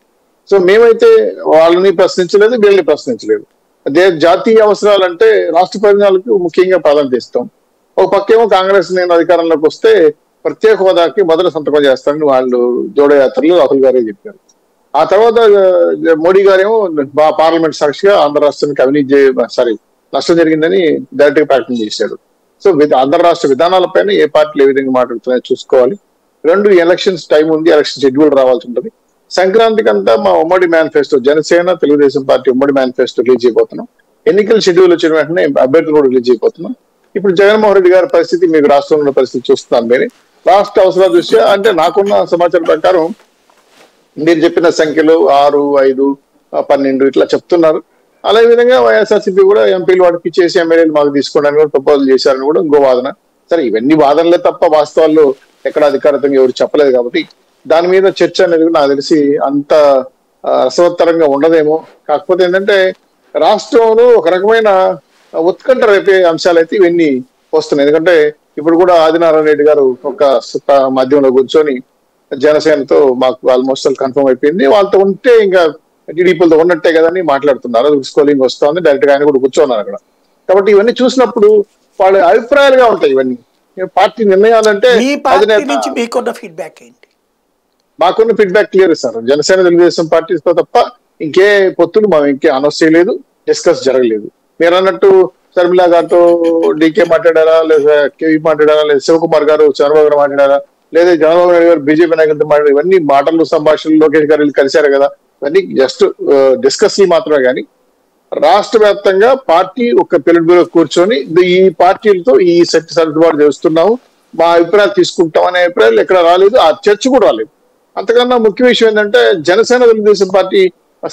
సో మేమైతే వాళ్ళని ప్రశ్నించలేదు, వీళ్ళని ప్రశ్నించలేదు. అదే జాతీయ అవసరాలంటే రాష్ట్ర ప్రయోజనాలకు ముఖ్యంగా ప్రాధాన్యత ఇస్తాం. ఒక పక్కేమో కాంగ్రెస్ నేను అధికారంలోకి వస్తే ప్రత్యేక హోదాకి మొదటి సంతకం చేస్తారని వాళ్ళు జోడయాత్రలో రాహుల్ గారే చెప్పారు. ఆ తర్వాత మోడీ గారేమో పార్లమెంట్ సాక్షిగా ఆంధ్ర రాష్ట్రానికి నష్టం జరిగిందని డైరెక్ట్ గా ప్రకటన చేశాడు. సో ఆంధ్ర రాష్ట్ర విధానాలపైన ఏ పార్టీలు ఏ విధంగా మాట్లాడుతున్నాయో చూసుకోవాలి. రెండు, ఎలక్షన్స్ టైం ఉంది, ఎలక్షన్ షెడ్యూల్ రావాల్సి ఉంటుంది. సంక్రాంతికి అంతా మా ఉమ్మడి మేనిఫెస్టో, జనసేన తెలుగుదేశం పార్టీ ఉమ్మడి మేనిఫెస్టో రిలీజ్ అయిపోతున్నాం. ఎన్నికల షెడ్యూల్ వచ్చిన వెంటనే అభ్యర్థులు కూడా రిలీజ్ అయిపోతున్నాం. ఇప్పుడు జగన్మోహన్ రెడ్డి గారి పరిస్థితి మీకు రాష్ట్రంలో పరిస్థితి చూస్తున్నాను. మీరు రాష్ట్ర అవసరాల దృష్ట్యా అంటే నాకున్న సమాచారం ప్రకారం మీరు చెప్పిన సంఖ్యలు 6, 5, 12 ఇట్లా చెప్తున్నారు. అదే విధంగా వైఎస్ఆర్సీపీ కూడా ఎంపీలు వాడికి చేసి ఎమ్మెల్యేలు మాకు తీసుకోవడానికి కూడా ప్రపోజల్ చేశారని కూడా ఇంకో వాదన. సరే, ఇవన్నీ వాదనలే తప్ప వాస్తవాల్లో ఎక్కడ అధికారికంగా ఎవరు చెప్పలేదు కాబట్టి దాని మీద చర్చ అనేది నాకు తెలిసి అంత రసవత్తరంగా ఉండదేమో. కాకపోతే ఏంటంటే రాష్ట్రంలో ఒక రకమైన ఉత్కంఠ రేపే అంశాలు అయితే ఇవన్నీ వస్తున్నాయి. ఎందుకంటే ఇప్పుడు కూడా ఆదినారాయణ రెడ్డి గారు ఒక మాధ్యమంలో కూర్చొని జనసేనతో మాకు ఆల్మోస్ట్ కన్ఫర్మ్ అయిపోయింది, వాళ్ళతో ఉంటే ఇంకా టీడీపీలతో ఉన్నట్టే కదా అని మాట్లాడుతున్నారు. స్కోలింగ్ వస్తుంది, డైరెక్ట్ గా ఆయన కూడా కూర్చోన్నారు అక్కడ. కాబట్టి ఇవన్నీ చూసినప్పుడు వాళ్ళ అభిప్రాయాలుగా ఉంటాయి. ఇవన్నీ పార్టీ నిర్ణయాలంటే మాకున్న ఫీడ్బ్యాక్ క్లియర్ ఇస్తారు. జనసేన తెలుగుదేశం పార్టీతో తప్ప ఇంకే పొత్తులు మనం ఇంకే అనౌన్స్ చేయలేదు, డిస్కస్ జరగలేదు. మీరు అన్నట్టు శర్మిలా గారితో డీకే మాట్లాడారా, లేదా కేవీ మాట్లాడారా, లేదా శివకుమార్ గారు చంద్రబాబు గారు మాట్లాడారా, లేదా చంద్రబాబు నాయుడు గారు బీజేపీ నాయకులతో మాట్లాడారు. ఇవన్నీ మాటలు, సంభాషణలు లోకేష్ గారు కలిశారు కదా, ఇవన్నీ జస్ట్ డిస్కస్ మాత్రమే. కానీ రాష్ట్ర వ్యాప్తంగా పార్టీ ఒక పిల్లల కూర్చొని ఈ పార్టీలతో ఈ శక్తి సర్దుబాటు చేస్తున్నాము, మా అభిప్రాయాలు తీసుకుంటాం అనే అభిప్రాయాలు ఎక్కడ రాలేదు. ఆ చర్చ కూడా రాలేదు. అంతకన్నా ముఖ్య విషయం ఏంటంటే జనసేన తెలుగుదేశం పార్టీ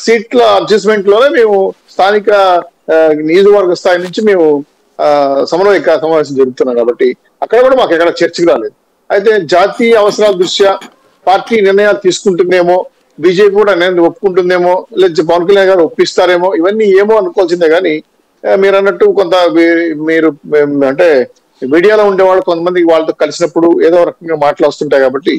సీట్ల అడ్జస్ట్మెంట్ లోనే మేము స్థానిక నియోజకవర్గ స్థాయి నుంచి మేము సమావేశం జరుగుతున్నాం కాబట్టి అక్కడ కూడా మాకు ఎక్కడ చర్చకు రాలేదు. అయితే జాతీయ అవసరాల దృష్ట్యా పార్టీ నిర్ణయాలు తీసుకుంటుందేమో, బీజేపీ కూడా నిర్ణయం ఒప్పుకుంటుందేమో, లేదా పవన్ కళ్యాణ్ గారు ఒప్పిస్తారేమో, ఇవన్నీ ఏమో అనుకోవాల్సిందే. కానీ మీరు అన్నట్టు కొంత మీరు అంటే మీడియాలో ఉండేవాళ్ళు కొంతమంది వాళ్ళతో కలిసినప్పుడు ఏదో రకంగా మాటలు వస్తుంటాయి కాబట్టి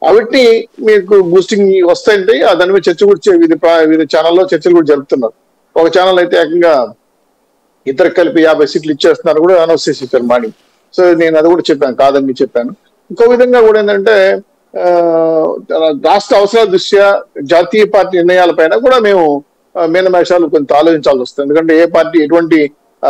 అవిటి మీకు బూస్టింగ్ వస్తాయంటే దాని మీద చర్చ కూడా వివిధ ఛానల్లో చర్చలు కూడా జరుపుతున్నారు. ఒక ఛానల్ అయితే ఏకంగా ఇద్దరు కలిపి 50 సీట్లు ఇచ్చేస్తున్నారు కూడా అనౌన్స్ చేసి ఇచ్చారు మార్నింగ్. సో నేను అది కూడా చెప్పాను, కాదని చెప్పాను. ఇంకో విధంగా కూడా ఏంటంటే రాష్ట్ర అవసరాల దృష్ట్యా జాతీయ పార్టీ నిర్ణయాలపైన కూడా మేము మీనమేషాలు కొంత ఆలోచించాల్సి వస్తుంది. ఎందుకంటే ఏ పార్టీ ఎటువంటి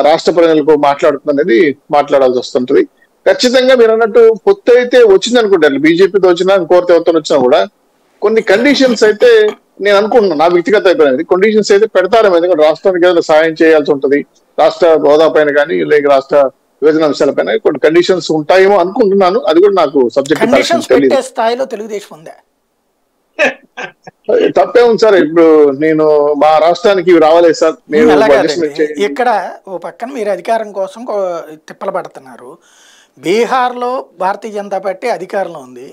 రాష్ట్ర ప్రజలకు మాట్లాడుతున్నది మాట్లాడాల్సి వస్తుంటది. ఖచ్చితంగా మీరు అన్నట్టు పొత్తు అయితే వచ్చింది అనుకుంటారు, బీజేపీతో వచ్చినా ఇంకోరితో ఎవరితో వచ్చినా కూడా కొన్ని కండిషన్స్ అయితే నేను అనుకుంటున్నాను, నా వ్యక్తిగత అభిప్రాయం కండిషన్స్ అయితే పెడతారేమో. ఎందుకంటే రాష్ట్రానికి ఏదైనా సాయం చేయాల్సి ఉంటది, రాష్ట్ర హోదా పైన కానీ లేక రాష్ట్ర విభజన అంశాలపైన కొన్ని కండిషన్స్ ఉంటాయేమో అనుకుంటున్నాను. అది కూడా నాకు సబ్జెక్ట్ తెలియదు. స్థాయిలో తెలుగుదేశం ఉందా? తప్పే ఉంది సార్. ఇప్పుడు నేను మా రాష్ట్రానికి ఇవి రావాలేదు సార్, నేను ఇక్కడ ఓ పక్కన మీరు అధికారం కోసం తిప్పలు పడుతున్నారు. బీహార్లో భారతీయ జనతా పార్టీ అధికారంలో ఉంది,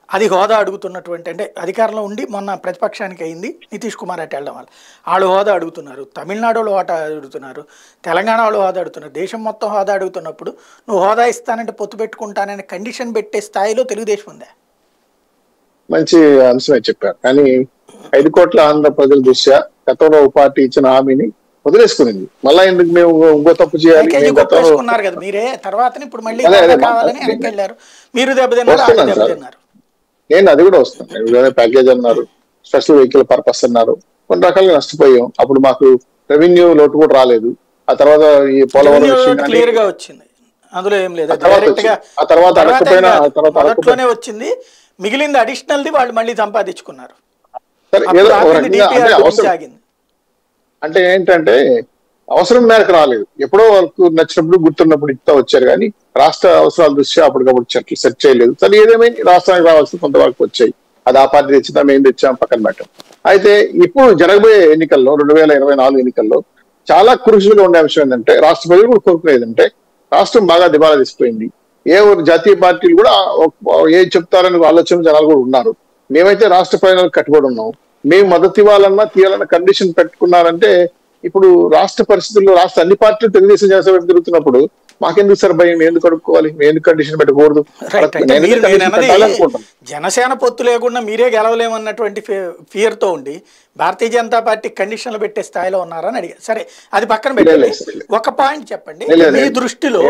అది హోదా అడుగుతున్నటువంటి, అంటే అధికారంలో ఉండి మొన్న ప్రతిపక్షానికి అయింది నితీష్ కుమార్ అటు వెళ్ళడం వల్ల వాళ్ళు హోదా అడుగుతున్నారు, తమిళనాడులో హోదా అడుగుతున్నారు, తెలంగాణ వాళ్ళు హోదా అడుగుతున్నారు, దేశం మొత్తం హోదా అడుగుతున్నప్పుడు నువ్వు హోదా ఇస్తానంటే పొత్తు పెట్టుకుంటానని కండిషన్ పెట్టే స్థాయిలో తెలుగుదేశం ఉందా? మంచి అంశమే చెప్పారు. కానీ 5 కోట్ల ఆంధ్ర ప్రజల దృష్ట్యా గతంలో పార్టీ ఇచ్చిన హామీని వదిలేసుకునింది. మళ్ళా ఎందుకు మేము ఇంకో తప్పు చేయాలి? కదా మీరే తర్వాత ఇప్పుడు మళ్ళీ కావాలని వెనక్కి వెళ్ళారు, మీరు దెబ్బతిన్నారు. నేను అది కూడా వస్తాను, ప్యాకేజ్ అన్నారు, స్పెషల్ వెహికల్ పర్పస్ అన్నారు, కొన్ని రకాలుగా నష్టపోయాం. అప్పుడు మాకు రెవెన్యూ లోటు కూడా రాలేదు. ఆ తర్వాత ఈ పోలవరం క్లియర్ గా వచ్చింది, అందులో ఏం లేదు. ఆ తర్వాత అడగకపోయినా వచ్చింది, మిగిలింది అడిషనల్ ది వాళ్ళు మళ్ళీ సంపాదించుకున్నారు. అంటే ఏంటంటే అవసరం మేరకు రాలేదు, ఎప్పుడో వాళ్ళకు నచ్చినప్పుడు గుర్తున్నప్పుడు ఇస్తా వచ్చారు. కానీ రాష్ట్ర అవసరాల దృష్ట్యా అప్పటికప్పుడు చెట్లు సెట్ చేయలేదు. సరే ఏదేమైనా రాష్ట్రానికి రావాల్సిన కొంతవరకు వచ్చాయి, అది ఆ పార్టీ తెచ్చిందా మేము తెచ్చాం పక్కన పెట్టాం. అయితే ఇప్పుడు జరగబోయే ఎన్నికల్లో 2024 ఎన్నికల్లో చాలా క్రూషియల్గా ఉండే అంశం ఏంటంటే రాష్ట్ర ప్రజలు కూడా కోరుకునేది ఏంటంటే రాష్ట్రం బాగా దివాలా తీసిపోయింది. జాతీయ పార్టీలు కూడా ఏం చెప్తారని ఆలోచన జనాలు కూడా ఉన్నారు. మేమైతే రాష్ట్ర ప్రజలకు కట్టుబడి ఉన్నాం, మేము మద్దతు ఇవ్వాలన్నా తీయాలన్న కండిషన్ పెట్టుకున్నారంటే ఇప్పుడు రాష్ట్ర పరిస్థితుల్లో రాష్ట్ర అన్ని పార్టీలు తెలుగుదేశం జనసేన తిరుగుతున్నప్పుడు మాకెందుకు సార్ భయం, ఎందుకు అడుక్కోవాలి, మేము ఎందుకు కండిషన్ పెట్టకూడదు? జనసేన పొత్తు లేకుండా మీరే గెలవలేమన్నటువంటి ఫియర్ తో ఉండి భారతీయ జనతా పార్టీ కండిషన్లు పెట్టే స్థాయిలో ఉన్నారని అడిగారు. సరే అది పక్కన పెట్టండి, ఒక పాయింట్ చెప్పండి. మీ దృష్టిలో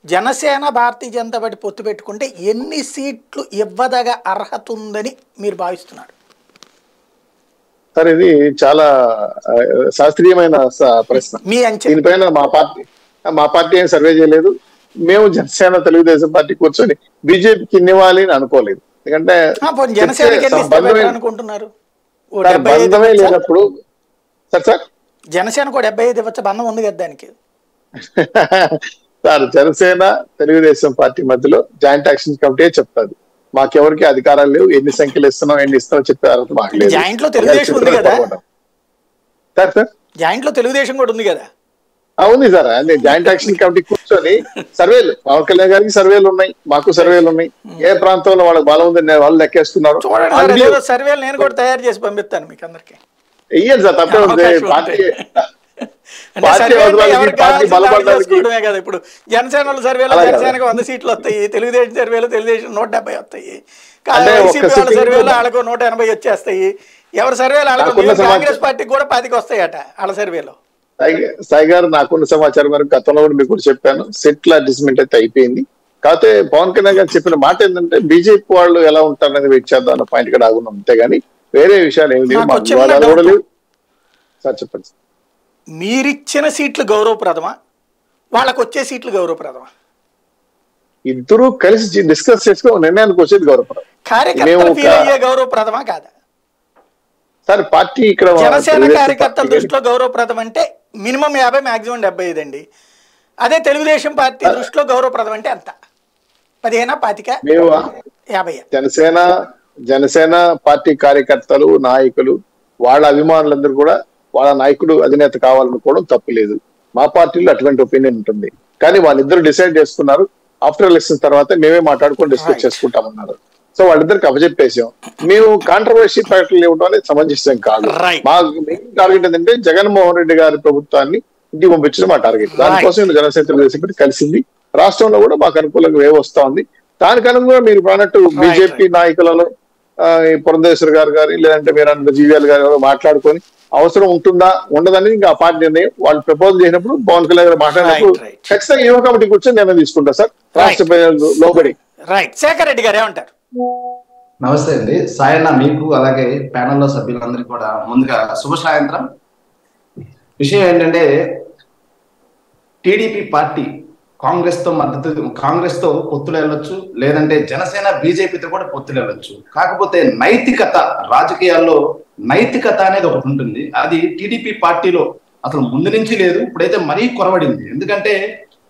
జనసేన భారతీయ జనతా పార్టీ పొత్తు పెట్టుకుంటే ఎన్ని సీట్లు ఇవ్వదగ అర్హత ఉందని మీరు భావిస్తున్నారు? సార్ ఇది చాలా శాస్త్రీయమైన ప్రశ్న. దీనిపైన మా పార్టీ ఏం సర్వే చేయలేదు. మేము జనసేన తెలుగుదేశం పార్టీ కూర్చొని బీజేపీకి ఇవ్వాలి అని అనుకోలేదు. ఎందుకంటే బంధమే లేనప్పుడు సార్ జనసేనకు 75 ఇవ్వచ్చు, బంధం ఉంది కదా దానికి. సార్ జనసేన తెలుగుదేశం పార్టీ మధ్యలో జాయింట్ యాక్షన్ కమిటీ చెప్తాది, మాకెవరికి అధికారాలు లేవు, ఎన్ని సంఖ్యలు ఇస్తున్నాం ఎన్ని ఇస్తున్నాం చెప్పే అర్హత మాకు లేదు. జాయింట్ లో తెలుగుదేశం ఉంది కదా సార్, జాయింట్ లో తెలుగుదేశం కూడా ఉంది కదా. ఉంది సార్, అదే జాయింట్ యాక్షన్ కమిటీ కూర్చొని సర్వేలు, పవన్ కళ్యాణ్ గారికి సర్వేలు ఉన్నాయి, మాకు సర్వేలు ఉన్నాయి, ఏ ప్రాంతంలో వాళ్ళకి బలం ఉందని వాళ్ళు లెక్కేస్తున్నారు. సర్వేలు నేను కూడా తయారు చేసి పంపిస్తాను మీకు అందరికి. ఇయ్యండి సార్, తప్పే ఉంది. పార్టీ కదా ఇప్పుడు జనసేన సర్వేలో జనసేనకు 100 సీట్లు వస్తాయి, తెలుగుదేశం సర్వేలో తెలుగుదేశం 170 వస్తాయి, సర్వేలో వాళ్ళకు 180 వచ్చేస్తాయి. ఎవరి సర్వేలో కాంగ్రెస్ పార్టీకి కూడా 10 వస్తాయట వాళ్ళ సర్వేలో. సాయి గారు నాకున్న సమాచారం వరకు గతంలో కూడా మీకు కూడా చెప్పాను, సెటిల్ అడ్జస్ట్మెంట్ అయితే అయిపోయింది. కాకపోతే పవన్ కళ్యాణ్ గారు చెప్పిన మాట ఏంటంటే బీజేపీ వాళ్ళు ఎలా ఉంటారనేది వెయిట్ చేద్దాం అన్న పాయింట్ కూడా ఆగున్నాం, అంతేగాని వేరే విషయాలు ఏమి లేవు. సార్ చెప్పండి. మీరిచ్చిన సీట్లు గౌరవప్రదమా, వాళ్ళకు వచ్చే సీట్లు గౌరవప్రదమా? ఇద్దరు కలిసి డిస్కస్ చేసుకుని నిర్ణయానికి వచ్చేది గౌరవప్రదం. కార్యకర్తలు గౌరవప్రదమా కాదా? సార్ పార్టీ ఇక్కడ జనసేన కార్యకర్తల దృష్టిలో గౌరవప్రదం అంటే మినిమం 50, మాక్సిమం 75 అండి. అదే తెలుగుదేశం పార్టీ దృష్టిలో గౌరవప్రదం అంటే ఎంత? 15, 25, 50? జనసేన పార్టీ కార్యకర్తలు నాయకులు వాళ్ళ అభిమానులందరూ కూడా వాళ్ళ నాయకుడు అధినేత కావాలనుకోవడం తప్పులేదు. మా పార్టీలో అటువంటి ఒపీనియన్ ఉంటుంది. కానీ వాళ్ళిద్దరు డిసైడ్ చేసుకున్నారు, ఆఫ్టర్ ఎలక్షన్ తర్వాత మేమే మాట్లాడుకొని డిస్కస్ చేసుకుంటామన్నారు. సో వాళ్ళిద్దరికి అప్పచెప్పేసాం. మేము కాంట్రవర్సీ ప్రకటనలు ఇవ్వడం అనేది సమంజసం కాదు. మా మెయిన్ టార్గెట్ ఏంటంటే జగన్మోహన్ రెడ్డి గారి ప్రభుత్వాన్ని ఇంటికి పంపించడం మా టార్గెట్. దానికోసం జనసేన తెలుగుదేశం కలిసింది. రాష్ట్రంలో కూడా మాకు అనుకూలంగా వేవ్ వస్తా ఉంది. దానికి అనుగుణంగా మీరు అన్నట్టు బీజేపీ నాయకులలో పురంధేశ్వర్ గారు కానీ లేదంటే మీరు అన్నట్టు జీవీఎల్ గారు మాట్లాడుకొని అవసరం ఉంటుందా ఉండదని ఇంకా ఆ పార్టీ నిర్ణయం వాళ్ళు ప్రపోజ్ చేసినప్పుడు పవన్ కళ్యాణ్ గారు మాట్లాడినప్పుడు ఖచ్చితంగా యువ కమిటీ కూర్చొని నిర్ణయం తీసుకుంటా సార్, రాష్ట్ర ప్రజలు లోబడి. శేఖర్ రెడ్డి గారు ఏమంటారు? నమస్తే అండి సాయన్న, మీకు అలాగే ప్యానెల్లో సభ్యులందరికీ కూడా ముందుగా శుభ సాయంత్రం. విషయం ఏంటంటే టీడీపీ పార్టీ కాంగ్రెస్ తో పొత్తులు వెళ్ళొచ్చు, లేదంటే జనసేన బీజేపీతో కూడా పొత్తులు వెళ్ళొచ్చు. కాకపోతే నైతికత, రాజకీయాల్లో నైతికత అనేది ఒకటి ఉంటుంది. అది టీడీపీ పార్టీలో అసలు ముందు నుంచి లేదు, ఇప్పుడైతే మరీ కొరవడింది. ఎందుకంటే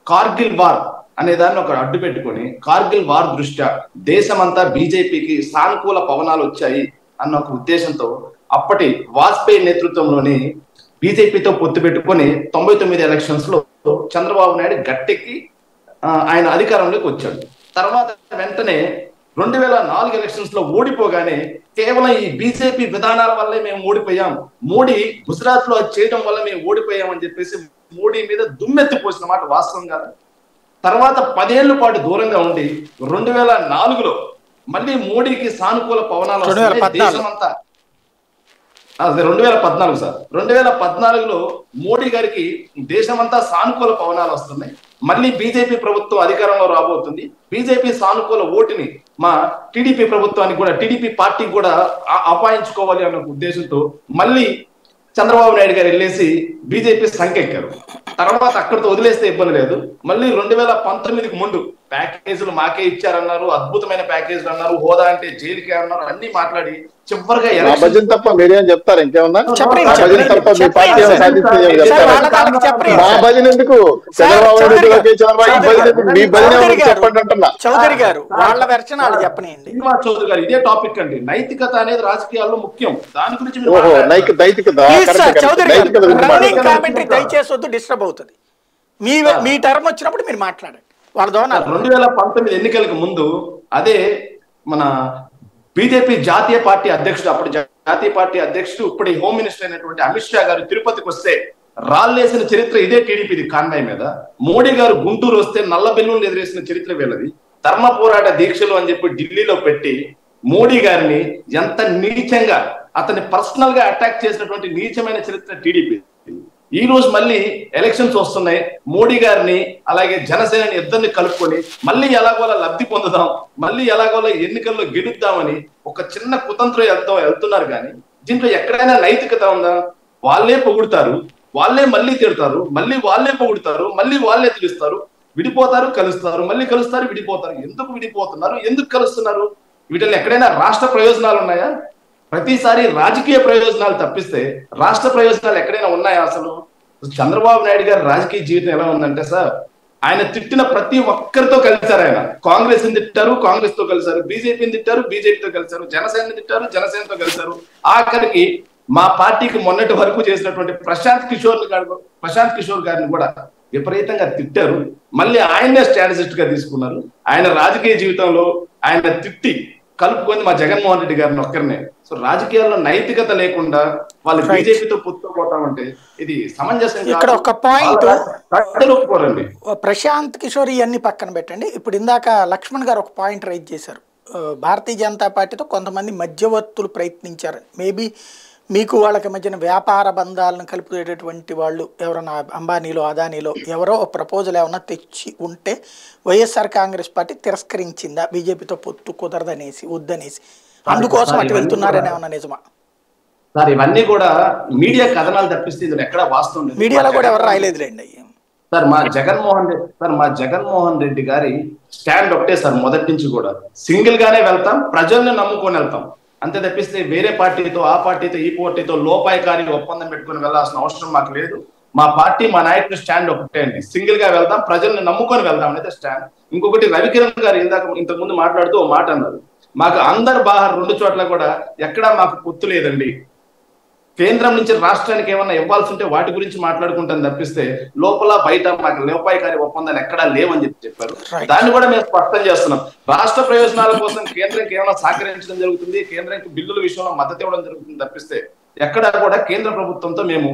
కార్గిల్ వార్ అనే దాన్ని ఒక అడ్డు పెట్టుకొని కార్గిల్ వార్ దృష్ట్యా దేశమంతా బీజేపీకి సానుకూల పవనాలు వచ్చాయి అన్న ఒక ఉద్దేశంతో అప్పటి వాజ్పేయి నేతృత్వంలోని బీజేపీతో పొత్తు పెట్టుకొని 99 ఎలక్షన్స్ లో చంద్రబాబు నాయుడు గట్టెక్కి ఆయన అధికారంలోకి వచ్చాడు. తర్వాత వెంటనే 2004 ఎలక్షన్స్ లో ఓడిపోగానే కేవలం ఈ బీజేపీ విధానాల వల్లే మేము ఓడిపోయాం, మోడీ గుజరాత్ లో అది చేయడం వల్ల మేము ఓడిపోయాం అని చెప్పేసి మోడీ మీద దుమ్మెత్తి పోసిన మాట వాస్తవం కాదు. తర్వాత 10 ఏళ్ల పాటు దూరంగా ఉండి 2004లో మళ్ళీ మోడీకి సానుకూల పవనాలు దేశమంతా 2014 సార్ 2014లో మోడీ గారికి దేశమంతా సానుకూల పవనాలు వస్తున్నాయి. మళ్ళీ బీజేపీ ప్రభుత్వం అధికారంలో రాబోతుంది. బీజేపీ సానుకూల ఓటుని మా టీడీపీ ప్రభుత్వానికి కూడా, టీడీపీ పార్టీకి కూడా అపాయించుకోవాలి అన్న ఉద్దేశంతో మళ్ళీ చంద్రబాబు నాయుడు గారు వెళ్ళేసి బీజేపీ సంకెక్కారు. తర్వాత అక్కడితో వదిలేస్తే ఇబ్బంది లేదు. మళ్ళీ 2019కి ముందు ప్యాకేజీలు మాకే ఇచ్చారన్నారు, అద్భుతమైన ప్యాకేజీలు అన్నారు, హోదా అంటే జైలుకే అన్నారు, అన్ని మాట్లాడి చివరిగా భజన తప్ప మీరేం చెప్తారు? ఇంకేమన్నా భజన తప్ప మీ పార్టీ మా భజన ఎందుకు? చంద్రబాబు నాయుడు మీ భజన చెప్పండి అంటున్నా. చౌదరి గారు వాళ్ళ వెర్షన్ వాళ్ళు చెప్పనియండి. శ్రీనివాస్ చౌదరి గారు ఇదే టాపిక్ అండి. నైతికత అనేది రాజకీయాల్లో ముఖ్యం. దాని గురించి దయచేసి వద్దు, డిస్టర్బ్ అవుతుంది. మీ టర్మ్ వచ్చినప్పుడు మీరు మాట్లాడండి. వాళ్ళ 2019 ఎన్నికలకు ముందు అదే మన బీజేపీ జాతీయ పార్టీ అధ్యక్షుడు, అప్పుడు జాతీయ పార్టీ అధ్యక్షుడు, ఇప్పుడు హోమ్ మినిస్టర్ అయినటువంటి అమిత్ షా గారు తిరుపతికి వస్తే రాళ్ళేసిన చరిత్ర ఇదే టీడీపీది కాన్వాయ్ మీద. మోడీ గారు గుంటూరు వస్తే నల్ల బెలూన్లు ఎదిరేసిన చరిత్ర వీళ్ళది. ధర్మ పోరాట దీక్షలు అని చెప్పి ఢిల్లీలో పెట్టి మోడీ గారిని ఎంత నీచంగా అతన్ని పర్సనల్ గా అటాక్ చేసినటువంటి నీచమైన చరిత్ర టీడీపీ. ఈ రోజు మళ్ళీ ఎలక్షన్స్ వస్తున్నాయి, మోడీ గారిని అలాగే జనసేనని ఇద్దరిని కలుపుకొని మళ్ళీ ఎలాగోలా లబ్ధి పొందుదాం, మళ్ళీ ఎలాగోలా ఎన్నికల్లో గెలుద్దామని ఒక చిన్న కుతంత్రం వెళ్తున్నారు. కానీ దీంట్లో ఎక్కడైనా నైతికత ఉందా? వాళ్ళే పొగుడుతారు, వాళ్ళే మళ్ళీ తిడతారు, మళ్ళీ వాళ్ళే పొగుడుతారు, మళ్ళీ వాళ్ళే తెలుస్తారు, విడిపోతారు, కలుస్తారు, మళ్ళీ కలుస్తారు, విడిపోతారు. ఎందుకు విడిపోతున్నారు? ఎందుకు కలుస్తున్నారు? వీటిలో ఎక్కడైనా రాష్ట్ర ప్రయోజనాలు ఉన్నాయా? ప్రతిసారి రాజకీయ ప్రయోజనాలు తప్పిస్తే రాష్ట్ర ప్రయోజనాలు ఎక్కడైనా ఉన్నాయా? అసలు చంద్రబాబు నాయుడు గారి రాజకీయ జీవితం ఎలా ఉందంటే సార్, ఆయన తిట్టిన ప్రతి ఒక్కరితో కలిశారు. ఆయన కాంగ్రెస్ ని తిట్టారు, కాంగ్రెస్ తో కలిశారు, బీజేపీని తిట్టారు, బీజేపీతో కలిశారు, జనసేనని తిట్టారు, జనసేనతో కలిశారు. ఆఖరికి మా పార్టీకి మొన్నటి వరకు చేసినటువంటి ప్రశాంత్ కిషోర్ గారిని కూడా విపరీతంగా తిట్టారు. మళ్ళీ ఆయన్నే స్ట్రాటజిస్ట్ గా తీసుకున్నారు. ఆయన రాజకీయ జీవితంలో ఆయన తిట్టి కలుపుకొని మా జగన్మోహన్ రెడ్డి గారిని ఒక్కరినే. సో రాజకీయాల్లో నైతికత లేకుండా వాళ్ళు బీజేపీతో పొత్తుపోతామంటే ఇది సమంజసం. ఇక్కడ ఒక పాయింట్ ఒప్పుకోరండి. ప్రశాంత్ కిషోర్ ఇవన్నీ పక్కన పెట్టండి. ఇప్పుడు ఇందాక లక్ష్మణ్ గారు ఒక పాయింట్ రైజ్ చేశారు. భారతీయ జనతా పార్టీతో కొంతమంది మధ్యవర్తులు ప్రయత్నించారు. మేబీ మీకు వాళ్ళకి మధ్యన వ్యాపార బంధాలను కలుపుకునేటటువంటి వాళ్ళు ఎవరైనా అంబానీలో, అదానీలో ఎవరో ప్రపోజల్ ఏమన్నా తెచ్చి ఉంటే వైఎస్ఆర్ కాంగ్రెస్ పార్టీ తిరస్కరించిందా? బీజేపీతో పొత్తు కుదరదనేసి, వద్దనేసి, అందుకోసం అటు వెళ్తున్నారని ఏమన్నా నిజమా? సార్ ఇవన్నీ కూడా మీడియా కథనాలు తప్పిస్తే ఇందులో ఎక్కడ వాస్తవం లేదు. మీడియాలో కూడా ఎవరు రాయలేదులేండి. సార్ మా జగన్మోహన్ రెడ్డి గారి స్టాండ్ ఒకటే సార్, మొదటి నుంచి కూడా సింగిల్ గానే వెళ్తాం, ప్రజల్ని నమ్ముకొని వెళ్తాం, అంతే తప్పిస్తే వేరే పార్టీతో, ఆ పార్టీతో, ఈ పార్టీతో లోపాయకారి ఒప్పందం పెట్టుకుని వెళ్లాల్సిన అవసరం మాకు లేదు. మా పార్టీ, మా నాయకుడు స్టాండ్ ఒకటే అండి, సింగిల్ గా వెళ్దాం, ప్రజల్ని నమ్ముకొని వెళ్దాం అనేది స్టాండ్. ఇంకొకటి రవికిరణ్ గారు ఇంతకు ముందు మాట్లాడుతూ ఓ మాట అన్నారు, మాకు అందరు బాహర్ 2 చోట్ల కూడా ఎక్కడా మాకు పొత్తు లేదండి, కేంద్రం నుంచి రాష్ట్రానికి ఏమన్నా ఇవ్వాల్సి ఉంటే వాటి గురించి మాట్లాడుకుంటాను తప్పిస్తే లోపల బయట మాకు లోపాయకారి ఒప్పందాలు ఎక్కడా లేవని చెప్పారు. దాన్ని కూడా మేము స్పష్టం చేస్తున్నాం. రాష్ట్ర ప్రయోజనాల కోసం కేంద్రంకి ఏమైనా సహకరించడం జరుగుతుంది, కేంద్రానికి బిల్లుల విషయంలో మద్దతు ఇవ్వడం జరుగుతుంది తప్పిస్తే ఎక్కడా కూడా కేంద్ర ప్రభుత్వంతో మేము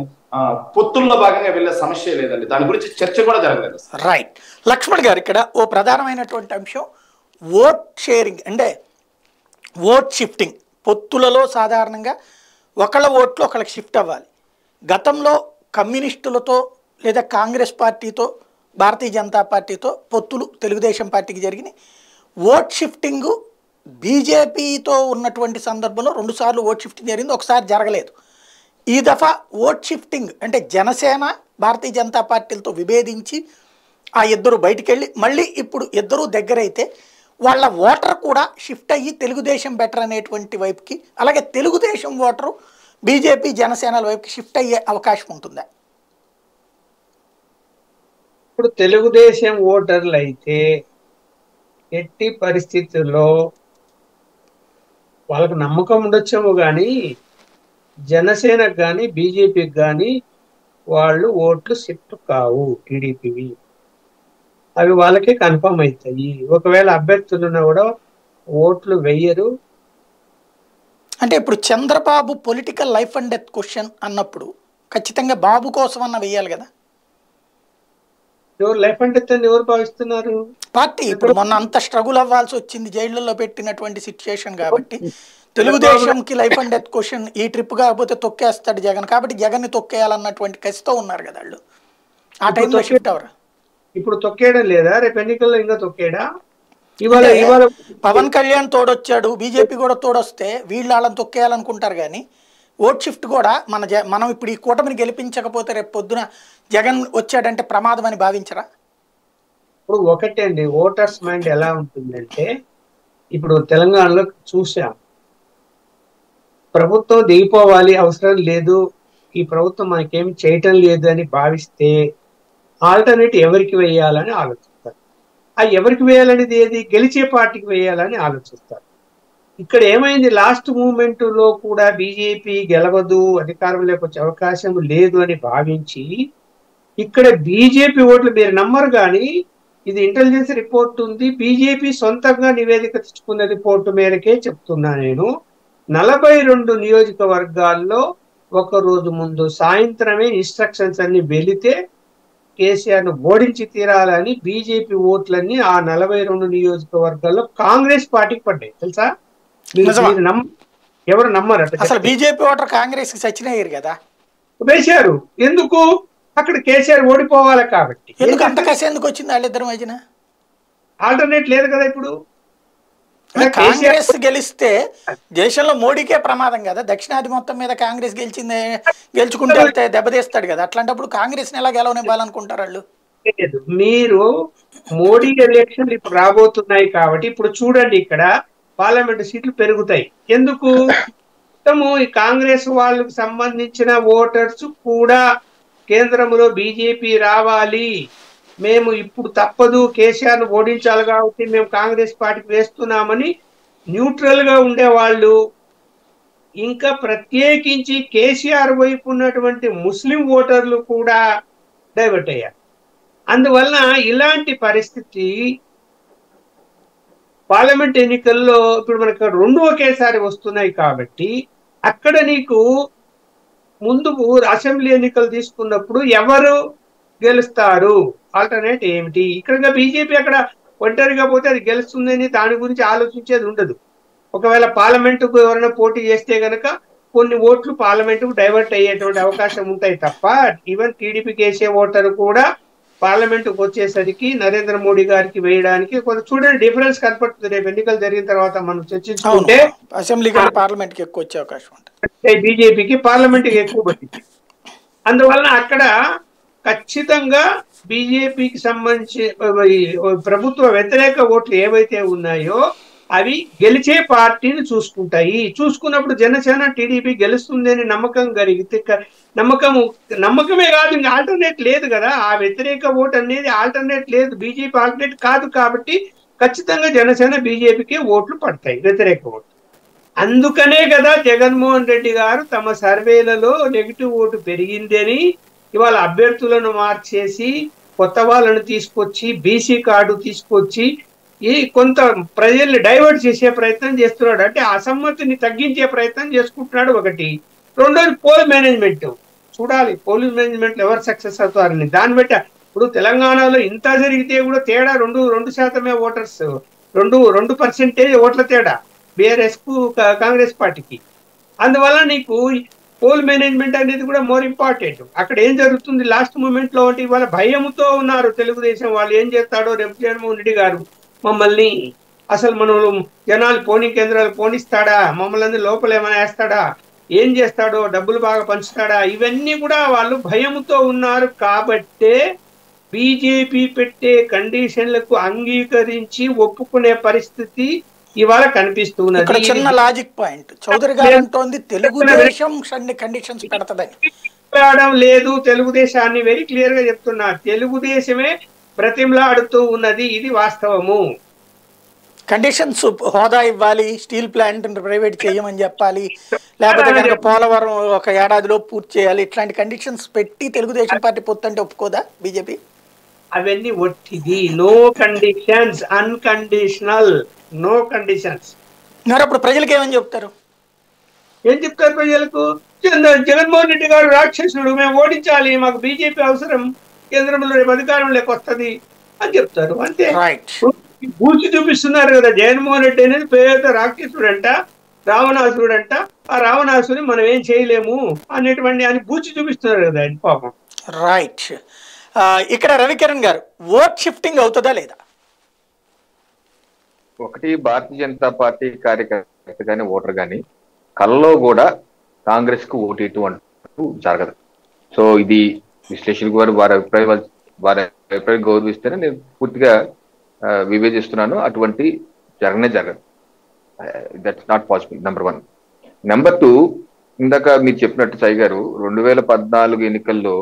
పొత్తుల్లో భాగంగా వెళ్లే సమస్య లేదండి. దాని గురించి చర్చ కూడా జరగలేదు. రైట్. లక్ష్మణ్ గారు, ఇక్కడ ఓ ప్రధానమైనటువంటి అంశం ఓట్ షేరింగ్, అంటే ఓట్ షిఫ్టింగ్. పొత్తులలో సాధారణంగా ఒకళ్ళ ఓట్లు ఒకళ్ళకి షిఫ్ట్ అవ్వాలి. గతంలో కమ్యూనిస్టులతో లేదా కాంగ్రెస్ పార్టీతో, భారతీయ జనతా పార్టీతో పొత్తులు తెలుగుదేశం పార్టీకి జరిగినాయి. ఓట్ షిఫ్టింగు బీజేపీతో ఉన్నటువంటి సందర్భంలో 2 సార్లు ఓట్ షిఫ్టింగ్ జరిగింది, ఒకసారి జరగలేదు. ఈ దఫా ఓట్ షిఫ్టింగ్ అంటే జనసేన భారతీయ జనతా పార్టీలతో విభేదించి ఆ ఇద్దరు బయటికి వెళ్ళి మళ్ళీ ఇప్పుడు ఇద్దరు దగ్గరైతే వాళ్ళ ఓటర్ కూడా షిఫ్ట్ అయ్యి తెలుగుదేశం బెటర్ అనేటువంటి వైపుకి, అలాగే తెలుగుదేశం ఓటరు బీజేపీ జనసేనల వైపుకి షిఫ్ట్ అయ్యే అవకాశం ఉంటుందా? ఇప్పుడు తెలుగుదేశం ఓటర్లు అయితే ఎట్టి పరిస్థితుల్లో వాళ్ళకు నమ్మకం ఉండొచ్చేమో కానీ జనసేనకు కానీ బీజేపీకి కానీ వాళ్ళు ఓట్లు షిఫ్ట్ కావు. టీడీపీవి అవి వాళ్ళకే కన్ఫర్మ్ అవుతాయి. ఒకవేళ అభ్యర్థులున్నా కూడా ఓట్లు వెయ్యరు. అంటే ఇప్పుడు Chandrababu political life and death question అన్నప్పుడు ఖచ్చితంగా బాబు కోసం అన్న వెయ్యాలి కదా. ఎవరు లైఫ్ అండ్ డెత్ అని ఎవరు భావిస్తున్నారు? పార్టీ ఇప్పుడు మొన్న అంత స్ట్రగుల్ అవ్వాల్సి వచ్చింది జైళ్లలో పెట్టినటువంటి సిచ్యుయేషన్ కాబట్టి తెలుగుదేశంకి లైఫ్ అండ్ డెత్ క్వశ్చన్ ఈ ట్రిప్ కాకపోతే తొక్కేస్తాడు జగన్, కాబట్టి జగన్ ని తొక్కేయాలన్నటువంటి కసితో ఉన్నారు కదా వాళ్ళు. ఆ టైంలో షిఫ్ట్ అవరు. ఇప్పుడు తొక్కేయడం లేదా? రేపు ఎన్నికల్లో ఇంకా తొక్కేయడా? ఇవాళ పవన్ కళ్యాణ్ తోడొచ్చాడు, బీజేపీ కూడా తోడొస్తే వీళ్ళు వాళ్ళని తొక్కేయాలనుకుంటారు కానీ ఓట్ షిఫ్ట్ కూడా మనం ఇప్పుడు ఈ కూటమిని గెలిపించకపోతే రేపు పొద్దున జగన్ వచ్చాడంటే ప్రమాదం అని భావించరా? ఇప్పుడు ఒకటే అండి, ఓటర్స్ మైండ్ ఎలా ఉంటుందంటే ఇప్పుడు తెలంగాణలో చూసాం, ప్రభుత్వం దిగిపోవాలి, అవసరం లేదు, ఈ ప్రభుత్వం మనకేమి చేయటం లేదు అని భావిస్తే ఆల్టర్నేట్ ఎవరికి వేయాలని ఆలోచిస్తారు. ఆ ఎవరికి వేయాలనేది ఏది? గెలిచే పార్టీకి వేయాలని ఆలోచిస్తారు. ఇక్కడ ఏమైంది, లాస్ట్ మూమెంట్ లో కూడా బీజేపీ గెలవదు, అధికారంలోకి వచ్చే అవకాశం లేదు అని భావించి ఇక్కడ బీజేపీ ఓట్లు మీరు నమ్మరు కానీ ఇది ఇంటెలిజెన్స్ రిపోర్ట్ ఉంది, బీజేపీ సొంతంగా నివేదిక తెచ్చుకున్న రిపోర్టు మేరకే చెప్తున్నా నేను. 42 నియోజకవర్గాల్లో ఒక రోజు ముందు సాయంత్రమే ఇన్స్ట్రక్షన్స్ అన్ని వెళితే కేసీఆర్ ను ఓడించి తీరాలని బీజేపీ ఓట్లన్నీ ఆ 42 నియోజకవర్గాల్లో కాంగ్రెస్ పార్టీకి పడ్డాయి. తెలుసా? ఎవరు నమ్మరు? అసలు బీజేపీ ఓటర్ కాంగ్రెస్ కి సచ్చినయ్యారు కదా, వేశారు. ఎందుకు? అక్కడ కేసీఆర్ ఓడిపోవాలి కాబట్టి. ఎందుకు అంత కసి ఎందుకు వచ్చింది వాళ్ళిద్దరి మధ్యన? ఆల్టర్నేట్ లేదు కదా. ఇప్పుడు కాంగ్రెస్ గెలిస్తే దేశంలో మోడీకే ప్రమాదం కదా, దక్షిణాది మొత్తం మీద కాంగ్రెస్ గెలుచుకుంటూ వెళ్తే దెబ్బతీస్తాడు కదా, అట్లాంటప్పుడు కాంగ్రెస్ ని ఎలా గెలవనివ్వాలనుకుంటారు వాళ్ళు? మీరు మోడీ ఎలక్షన్లు ఇప్పుడు రాబోతున్నాయి కాబట్టి ఇప్పుడు చూడండి, ఇక్కడ పార్లమెంట్ సీట్లు పెరుగుతాయి. ఎందుకు? మొత్తము ఈ కాంగ్రెస్ వాళ్ళకు సంబంధించిన ఓటర్స్ కూడా కేంద్రంలో బీజేపీ రావాలి, మేము ఇప్పుడు తప్పదు, కేసీఆర్ ను ఓడించాలి కాబట్టి మేము కాంగ్రెస్ పార్టీకి వేస్తున్నామని న్యూట్రల్ గా ఉండేవాళ్ళు, ఇంకా ప్రత్యేకించి కేసీఆర్ వైపు ఉన్నటువంటి ముస్లిం ఓటర్లు కూడా డైవర్ట్ అయ్యారు. అందువల్ల ఇలాంటి పరిస్థితి పార్లమెంట్ ఎన్నికల్లో ఇప్పుడు మనకు 2 ఒకేసారి వస్తున్నాయి కాబట్టి అక్కడ నీకు ముందు అసెంబ్లీ ఎన్నికలు తీసుకున్నప్పుడు ఎవరు గెలుస్తారు, ఆల్టర్నేట్ ఏమిటి? ఇక్కడ బీజేపీ అక్కడ ఒంటరిగా పోతే అది గెలుస్తుందని దాని గురించి ఆలోచించేది ఉండదు. ఒకవేళ పార్లమెంటుకు ఎవరైనా పోటీ చేస్తే గనక కొన్ని ఓట్లు పార్లమెంటుకు డైవర్ట్ అయ్యేటువంటి అవకాశం ఉంటాయి తప్ప ఈవెన్ టీడీపీకి వేసే ఓటరు కూడా పార్లమెంటుకు వచ్చేసరికి నరేంద్ర మోడీ గారికి వేయడానికి కొంత చూడండి డిఫరెన్స్ కనపడుతుంది. రేపు ఎన్నికలు జరిగిన తర్వాత మనం చర్చించుకుంటే అసెంబ్లీ పార్లమెంట్ కి ఎక్కువ వచ్చే అవకాశం ఉంటుంది, బీజేపీకి పార్లమెంట్ కి ఎక్కువ పట్టింది. అందువలన అక్కడ ఖచ్చితంగా బీజేపీకి సంబంధించి ప్రభుత్వ వ్యతిరేక ఓట్లు ఏవైతే ఉన్నాయో అవి గెలిచే పార్టీని చూసుకుంటాయి. చూసుకున్నప్పుడు జనసేన టీడీపీ గెలుస్తుంది అని నమ్మకం కలిగితే నమ్మకమే కాదు, ఇంకా ఆల్టర్నేట్ లేదు కదా. ఆ వ్యతిరేక ఓటు అనేది ఆల్టర్నేట్ లేదు, బీజేపీ ఆల్టర్నేట్ కాదు కాబట్టి ఖచ్చితంగా జనసేన బీజేపీకి ఓట్లు పడతాయి, వ్యతిరేక ఓట్లు. అందుకనే కదా జగన్మోహన్ రెడ్డి గారు తమ సర్వేలలో నెగిటివ్ ఓటు పెరిగింది అని ఇవాళ అభ్యర్థులను మార్చేసి కొత్త వాళ్ళను తీసుకొచ్చి బీసీ కార్డు తీసుకొచ్చి ఈ కొంత ప్రజల్ని డైవర్ట్ చేసే ప్రయత్నం చేస్తున్నాడు. అంటే అసమ్మతిని తగ్గించే ప్రయత్నం చేసుకుంటున్నాడు. ఒకటి. రెండోది పోల్ మేనేజ్మెంట్ చూడాలి, పోల్ మేనేజ్మెంట్ ఎవరు సక్సెస్ అవుతారని దాన్ని బట్టి. ఇప్పుడు తెలంగాణలో ఇంత జరిగితే కూడా తేడా 2% ఓటర్స్, 2% ఓట్ల తేడా బీఆర్ఎస్ కు కాంగ్రెస్ పార్టీకి. అందువల్ల నీకు పోల్ మేనేజ్మెంట్ అనేది కూడా మోర్ ఇంపార్టెంట్. అక్కడ ఏం జరుగుతుంది లాస్ట్ మూమెంట్ లో అంటే ఇవాళ భయంతో ఉన్నారు తెలుగుదేశం వాళ్ళు, ఏం చేస్తాడో రేపు జగన్మోహన్ రెడ్డి గారు మమ్మల్ని అసలు మనం జనాలు పోలింగ్ కేంద్రాలు పోనిస్తాడా, మమ్మల్ని లోపల ఏమైనా వేస్తాడా, ఏం చేస్తాడో, డబ్బులు బాగా పంచుతాడా, ఇవన్నీ కూడా వాళ్ళు భయంతో ఉన్నారు. కాబట్టే బీజేపీ పెట్టే కండిషన్లకు అంగీకరించి ఒప్పుకునే పరిస్థితి ఇవాళ కనిపిస్తున్నది. ఇక్కడ చిన్న లాజిక్ పాయింట్ చౌదరి గారు అంటోంది తెలుగుదేశం కండిషన్స్ పెడతదని లేదు. తెలుగుదేశాన్ని వెరీ క్లియర్ గా చెప్తున్నా, తెలుగుదేశమే ప్రతిమలాడుతూ ఉన్నది. ఇది వాస్తవము. కండిషన్స్ హోదా ఇవ్వాలి, స్టీల్ ప్లాంట్ ప్రైవేట్ చేయమని చెప్పాలి, లేకపోతే కనుక పోలవరం ఒక ఏడాదిలో పూర్తి చేయాలి, ఇట్లాంటి కండిషన్స్ పెట్టి తెలుగుదేశం పార్టీ పొత్తంటే ఒప్పుకోదా బీజేపీ? అవన్నీ ఒట్టిది. No conditions, unconditional, no conditions. మరి అప్పుడు ప్రజలకు ఏమని చెప్తారు? ఏం చెప్తారు ప్రజలకు? జగన్మోహన్ రెడ్డి గారు రాక్షసుడు, మేము ఓడించాలి, మాకు బీజేపీ అవసరం, కేంద్రంలో రేపు అధికారంలోకి వస్తుంది అని చెప్తారు. అంతే. బూచి చూపిస్తున్నారు కదా. జగన్మోహన్ రెడ్డి అనేది పేద రాక్షసుడంట, రావణాసురుడంట. ఆ రావణాసుని మనం ఏం చేయలేము అనేటువంటి అని బూచి చూపిస్తున్నారు కదా ఆయన పాపం. రైట్. ఇక్కడ రవికిరణ్ గారు, ఓట్ షిఫ్టింగ్ అవుతుందా లేదా? ఒకటి, భారతీయ జనతా పార్టీ కార్యకర్త కానీ ఓటర్ కానీ కల్లో కూడా కాంగ్రెస్ కు ఓటేటు అంటూ జరగదు. సో ఇది విశ్లేషకులు వారు వారి అభిప్రాయం గౌరవిస్తేనే నేను పూర్తిగా వివేచిస్తున్నాను. అటువంటి జరగదు. That's not possible. Number 1. Number 2, ఇందాక మీరు చెప్పినట్టు సాయి గారు 2014 ఎన్నికల్లో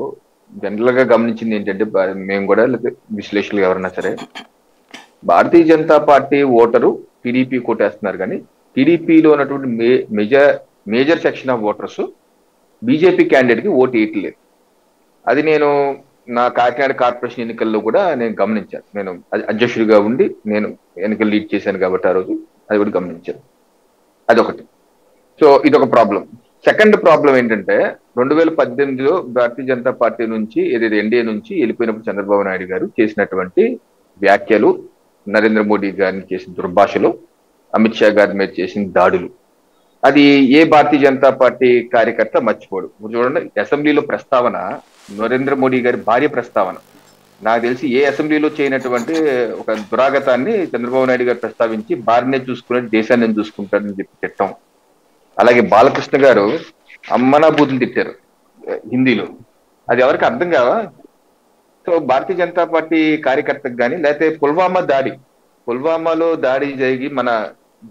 జనరల్ గా గమనించింది ఏంటంటే, మేము కూడా విశ్లేషకులు ఎవరన్నా సరే, Bharatiya Janata party voter TDP కోటేస్తున్నారు, కానీ టీడీపీలో ఉన్నటువంటి major section of voters BJP candidate కి ఓటు వేయట్లేదు. అది నేను నా కాకినాడ కార్పొరేషన్ ఎన్నికల్లో కూడా నేను గమనించాను. నేను అధ్యక్షుడిగా ఉండి నేను ఎన్నికలు లీడ్ చేశాను కాబట్టి ఆ రోజు అది కూడా గమనించాను. అదొకటి. సో ఇదొక ప్రాబ్లం. సెకండ్ ప్రాబ్లం ఏంటంటే, 2018లో భారతీయ జనతా పార్టీ నుంచి ఏదైతే ఎన్డీఏ నుంచి వెళ్ళిపోయినప్పుడు చంద్రబాబు నాయుడు గారు చేసినటువంటి వ్యాఖ్యలు, నరేంద్ర మోడీ గారిని చేసిన దుర్భాషలు, అమిత్ షా గారి మీద చేసిన దాడులు, అది ఏ భారతీయ జనతా పార్టీ కార్యకర్త మర్చిపోడు. చూడండి, అసెంబ్లీలో ప్రస్తావన, నరేంద్ర మోడీ గారి భార్య ప్రస్తావన, నాకు తెలిసి ఏ అసెంబ్లీలో చేయనటువంటి ఒక దురాగతాన్ని చంద్రబాబు నాయుడు గారు ప్రస్తావించి భార్యనే చూసుకునే దేశాన్ని చూసుకుంటారని చెప్పి తిట్టం. అలాగే బాలకృష్ణ గారు అమ్మనా బూతులు తిట్టారు హిందీలో, అది ఎవరికి అర్థం కావా? సో భారతీయ జనతా పార్టీ కార్యకర్తకు కానీ, లేకపోతే పుల్వామాలో దాడి జరిగి మన